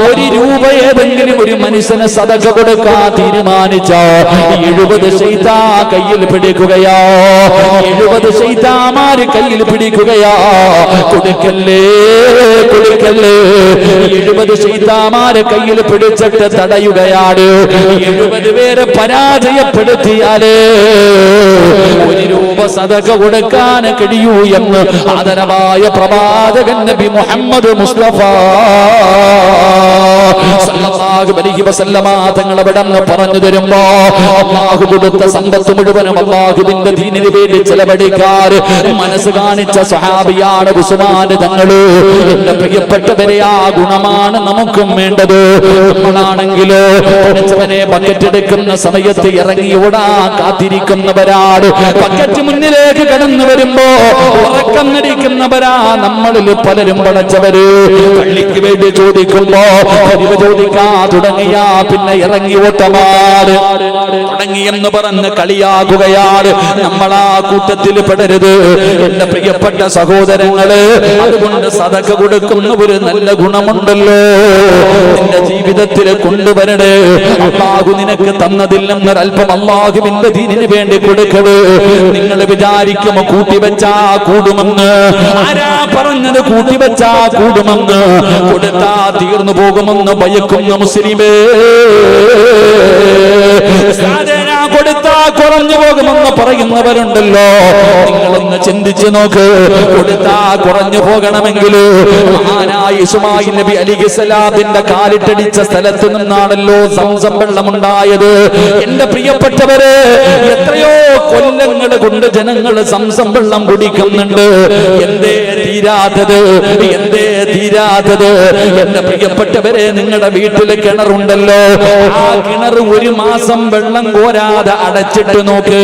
1 രൂപ ഏതെങ്കിലും ഒരു മനുഷ്യന് സദഖ കൊടുക്കാൻ തീരുമാനിച്ചാൽ 70 ശൈത്താൻ കയ്യിൽ പിടിക്കുകയാ. 70 ശൈത്താന്മാര് കയ്യിൽ പിടിക്കുകയാ. കൊടുക്കല്ലേ കൊടുക്കല്ലേ. 70 ശൈത്താന്മാരെ കയ്യിൽ പിടിച്ചിട്ട് തടയുകയാണ്. 70 പേരെ പരാജയപ്പെടുത്തിയാലേ 1 രൂപ സദഖ കൊടുക്കാൻ കഴിയൂ എന്ന് ആദരവായ പ്രവാചകൻ നബി മുഹമ്മദ് മുസ്തഫ സല്ലല്ലാഹു അലൈഹി വസല്ലമ തങ്ങൾ അവിടുന്ന് പറഞ്ഞു തരുമ്പോ, അല്ലാഹു കൊടുത്ത സമ്പത്ത് മുഴുവനും അല്ലാഹുവിന്റെ ദീനിന് വേണ്ടി ചെലവഴിക്കാൻ മനസ്സ് കാണിച്ച സ്വഹാബിയാണ് ഉസ്മാൻ തങ്ങള്. എന്റെ പ്രിയപ്പെട്ടവരെ, ആ ഗുണമാണ് നമുക്കും വേണ്ടത്. നമ്മളാണെങ്കിലോ പഠിച്ചവനെ ബക്കറ്റ് എടുക്കുന്ന സമയത്ത് ഇറങ്ങി ഓടാൻ കാത്തിരിക്കുന്നവരാണ്. ബക്കറ്റ് മുന്നിലേക്ക് കടന്നു വരുമ്പോ ഉറക്കം നടിക്കുന്നവരാ നമ്മളിൽ പലരും. പഠിച്ചവര് പള്ളിക്ക് വേണ്ടി ചോദിക്കുമ്പോ പരിവ് ചോദിക്കാ തുടങ്ങിയാ പിന്നെ ഇറങ്ങി ഓട്ടമാണ്. തുടങ്ങിയെന്ന് പറഞ്ഞ് കളിയാകുകയാണ്. നമ്മളാ കൂട്ടത്തിൽ പെടരുത് എന്റെ പ്രിയപ്പെട്ട സഹോദരങ്ങള്. അതുകൊണ്ട് സദഖ കൊടുക്കുന്ന ഒരു നല്ല ഗുണമുണ്ടല്ലോ, നിന്റെ ജീവിതത്തിൽ കൊണ്ടുവരണേ. അല്ലാഹു നിനക്ക് തന്നതിൽ നിന്നൊരൽപ്പം അല്ലാഹുവിന്റെ ദീനിന് വേണ്ടി കൊടുക്കണേ. നിങ്ങൾ വിചാരിക്കുമോ കൂട്ടിവെച്ചാ കൂടുമെന്ന്? ആരാ പറഞ്ഞത് കൂട്ടിവെച്ചാ കൂടുമെന്ന്? കൊടുത്താ തീർന്നു പോകുമെന്ന് ഭയക്കുന്ന മുസ്ലിമേ, കൊടുത്താ കുറഞ്ഞു പോകുമെന്ന് പറയുന്നവരുണ്ടല്ലോ. നിങ്ങളൊന്ന് ചിന്തിച്ചു നോക്ക്. കൊടുത്താ കുറഞ്ഞു പോകണമെങ്കിൽ മഹാനായ ഇസ്മായിൽ നബി അലൈഹിസ്സലാമിന്റെ കാലിട്ടടിച്ച സ്ഥലത്ത് നിന്നാണല്ലോ സംസം വെള്ളമുണ്ടായത്. എന്റെ പ്രിയപ്പെട്ടവരെ, എത്രയോ കൊല്ലങ്ങൾ കൊണ്ട് ജനങ്ങൾ സംസം വെള്ളം കുടിക്കുന്നുണ്ട്. എന്തേ തീരാത്തത്? എന്തേ തീരാത്തത്? എന്റെ പ്രിയപ്പെട്ടവരെ, നിങ്ങളുടെ വീട്ടില് കിണറുണ്ടല്ലോ, ആ കിണർ 1 മാസം വെള്ളം കോരാതെ അടച്ചിട്ട് നോക്ക്.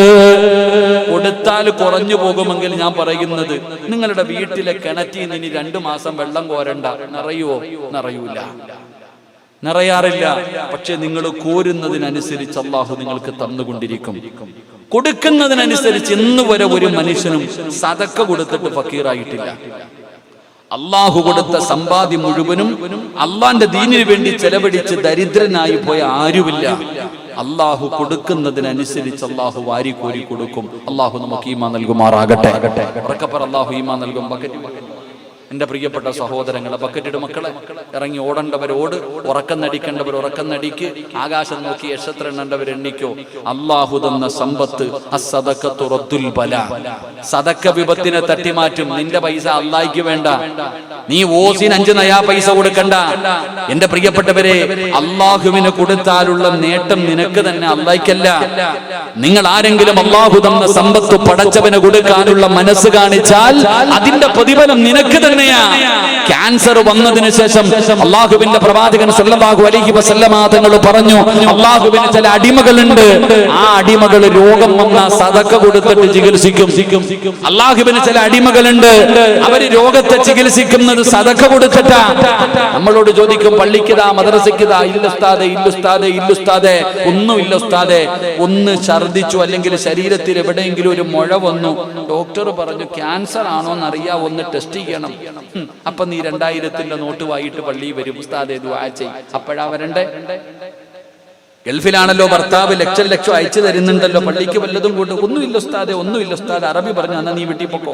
കൊടുത്താൽ കുറഞ്ഞു പോകുമെങ്കിൽ ഞാൻ പറയുന്നത്, നിങ്ങളുടെ വീട്ടിലെ കിണറ്റിൽ നിന്ന് ഇനി 2 മാസം വെള്ളം കോരണ്ട. നിറയുവോ? നിറയൂല, നിറയാറില്ല. പക്ഷെ നിങ്ങൾ കോരുന്നതിനനുസരിച്ച് അല്ലാഹു നിങ്ങൾക്ക് തന്നുകൊണ്ടിരിക്കും. കൊടുക്കുന്നതിനനുസരിച്ച് ഇന്ന് വരെ ഒരു മനുഷ്യനും സദഖ കൊടുത്തിട്ട് ഫക്കീറായിട്ടില്ല. അല്ലാഹു കൊടുത്ത സമ്പാദ്യം മുഴുവനും അള്ളാന്റെ ദീനിന് വേണ്ടി ചെലവഴിച്ച് ദരിദ്രനായി പോയ ആരുമില്ല. അല്ലാഹു കൊടുക്കുന്നതിനനുസരിച്ച് അല്ലാഹു വാരിക്കോരി കൊടുക്കും. അല്ലാഹു നമുക്ക് ഈമാൻ നൽകുമാറാകട്ടെ. അല്ലാഹു ഈമാൻ നൽകും. എന്റെ പ്രിയപ്പെട്ട സഹോദരങ്ങളെ, ബക്കറ്റിട് മക്കളെ, ഇറങ്ങി ഓടേണ്ടവർ ഓട്, ഉറക്കം നടിക്കേണ്ടവർ ഉറക്കം നടിക്ക്, ആകാശം നോക്കി നക്ഷത്രം എണ്ണേണ്ടവർ എണ്ണിക്കോ. അല്ലാഹു തന്ന സമ്പത്ത് അസ്സദഖത്തു റദ്ദുൽ ബലാ. സദഖ വിപത്തിനെ തട്ടിമാറ്റും. നിന്റെ പൈസ അല്ലാഹ്ക്ക് വേണ്ട. നീ ഓസിന് 5 നയാ പൈസ കൊടുക്കണ്ട. എന്റെ പ്രിയപ്പെട്ടവരെ, അല്ലാഹുവിന് കൊടുത്താലുള്ള നേട്ടം നിനക്ക് തന്നെ, അല്ലാഹ്ക്കല്ല. നിങ്ങൾ ആരെങ്കിലും അല്ലാഹു തന്ന സമ്പത്ത് പടച്ചവന് കൊടുക്കാനുള്ള മനസ്സ് കാണിച്ചാൽ അതിന്റെ പ്രതിഫലം നിനക്ക് തന്നെ. ക്യാൻസർ വന്നതിന് ശേഷം അല്ലാഹുവിന്റെ പ്രവാചകൻ സല്ലല്ലാഹു അലൈഹി വസല്ലമ തങ്ങൾ പറഞ്ഞു, അല്ലാഹുവിന് ചില അടിമകളുണ്ട്, ആ അടിമകൾ രോഗം വന്ന സദഖ കൊടുത്തിട്ട് ചികിത്സിക്കും. അല്ലാഹുവിന് ചില അടിമകളുണ്ട്, അവര് രോഗത്തെ ചികിത്സിക്കുന്നത് സദഖ കൊടുത്തിട്ടാ. നമ്മളോട് ചോദിക്കും, പള്ളിക്കതാ മദ്രസയ്ക്കതാ? ഇല്ലുസ്താദെ, ഇല്ലുസ്താദെ, ഇല്ലുസ്താദെ. ഒന്നുമില്ല ഉസ്താദെ, ഒന്ന് ഛർദിച്ചു, അല്ലെങ്കിൽ ശരീരത്തിൽ എവിടെയെങ്കിലും ഒരു മുഴ വന്നു, ഡോക്ടർ പറഞ്ഞു ക്യാൻസർ ആണോ എന്നറിയാ, ഒന്ന് ടെസ്റ്റ് ചെയ്യണം. അപ്പൊ നീ 2000 നോട്ട് വായിട്ട് പള്ളിയിൽ വരും, ഉസ്താദെ ദുആ ചെയ്യ്. അപ്പോഴാ വരണ്ടേ? ഗൾഫിലാണല്ലോ ഭർത്താവ് ലക്ഷം അയച്ചു തരുന്നുണ്ടല്ലോ, പള്ളിക്ക് വല്ലതും കൊണ്ട്. ഒന്നുമില്ല ഉസ്താദെ, ഒന്നുമില്ല ഉസ്താദെ. അറബി പറഞ്ഞു, എന്നാ നീ വീട്ടിൽ പൊക്കോ.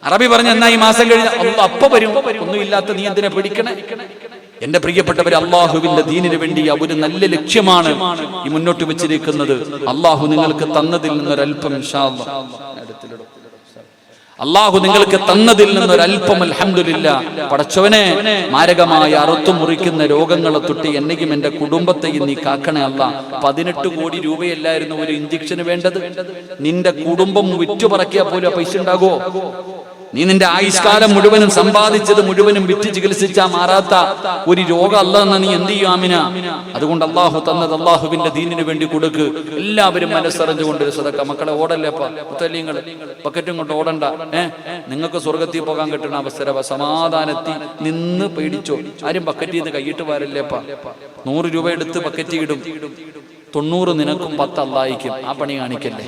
അറബി പറഞ്ഞു, എന്നാ ഈ മാസം കഴിഞ്ഞ അപ്പ വരും. ഒന്നുമില്ലാത്ത നീ എന്തിനെ പിടിക്കണേ? എന്റെ പ്രിയപ്പെട്ടവർ, അള്ളാഹുവിന്റെ ദീനിന് വേണ്ടി ഒരു നല്ല ലക്ഷ്യമാണ് ഈ മുന്നോട്ട് വെച്ചിരിക്കുന്നത്. അള്ളാഹു നിങ്ങൾക്ക് തന്നതിൽ നിന്നൊരൽപ്പം ഇൻഷാ അല്ലാഹ്, അള്ളാഹു നിങ്ങൾക്ക് തന്നതിൽ നിന്നൊരൽപ്പം അൽഹംദുലില്ലാഹ്. പടച്ചവനെ, മാരകമായ അറുത്തു മുറിക്കുന്ന രോഗങ്ങളെ തൊട്ട് എന്നെയും എന്റെ കുടുംബത്തെയും നീ കാക്കണേ അല്ലാഹ്. 18 കോടി രൂപയല്ലായിരുന്നു ഒരു ഇഞ്ചക്ഷന് വേണ്ടത്. നിന്റെ കുടുംബം വിറ്റുപറക്കിയാൽ പോലും പൈസ ഉണ്ടാകുമോ? നീ നിന്റെ ആയുഷ്കാലം മുഴുവനും സമ്പാദിച്ചത് മുഴുവനും വിറ്റ് ചികിത്സിച്ചാ മാറാത്ത ഒരു രോഗം അല്ലാഹ് നീ എന്ത് ചെയ്യും ആമിന? അതുകൊണ്ട് അള്ളാഹു തന്നത് അള്ളാഹുവിന്റെ ദീനിന് വേണ്ടി കൊടുക്ക്. എല്ലാവരും മനസ്സറിഞ്ഞുകൊണ്ട് സദക്ക. മക്കളെ ഓടല്ലേപ്പാ, മുത്തല്ലിങ്ങള് ബക്കറ്റും കൊണ്ട് ഓടണ്ട. നിങ്ങൾക്ക് സ്വർഗത്തിൽ പോകാൻ കിട്ടുന്ന അവസരം സമാധാനത്തിൽ നിന്ന് പേടിച്ചോ. ആരും ബക്കറ്റ് ചെയ്ത് കൈയിട്ട് വാരല്ലേപ്പാ. 100 രൂപ എടുത്ത് ബക്കറ്റ് ഇടും, 90 നിനക്കും 10 അള്ളാഹിക്കും. ആ പണി കാണിക്കല്ലേ.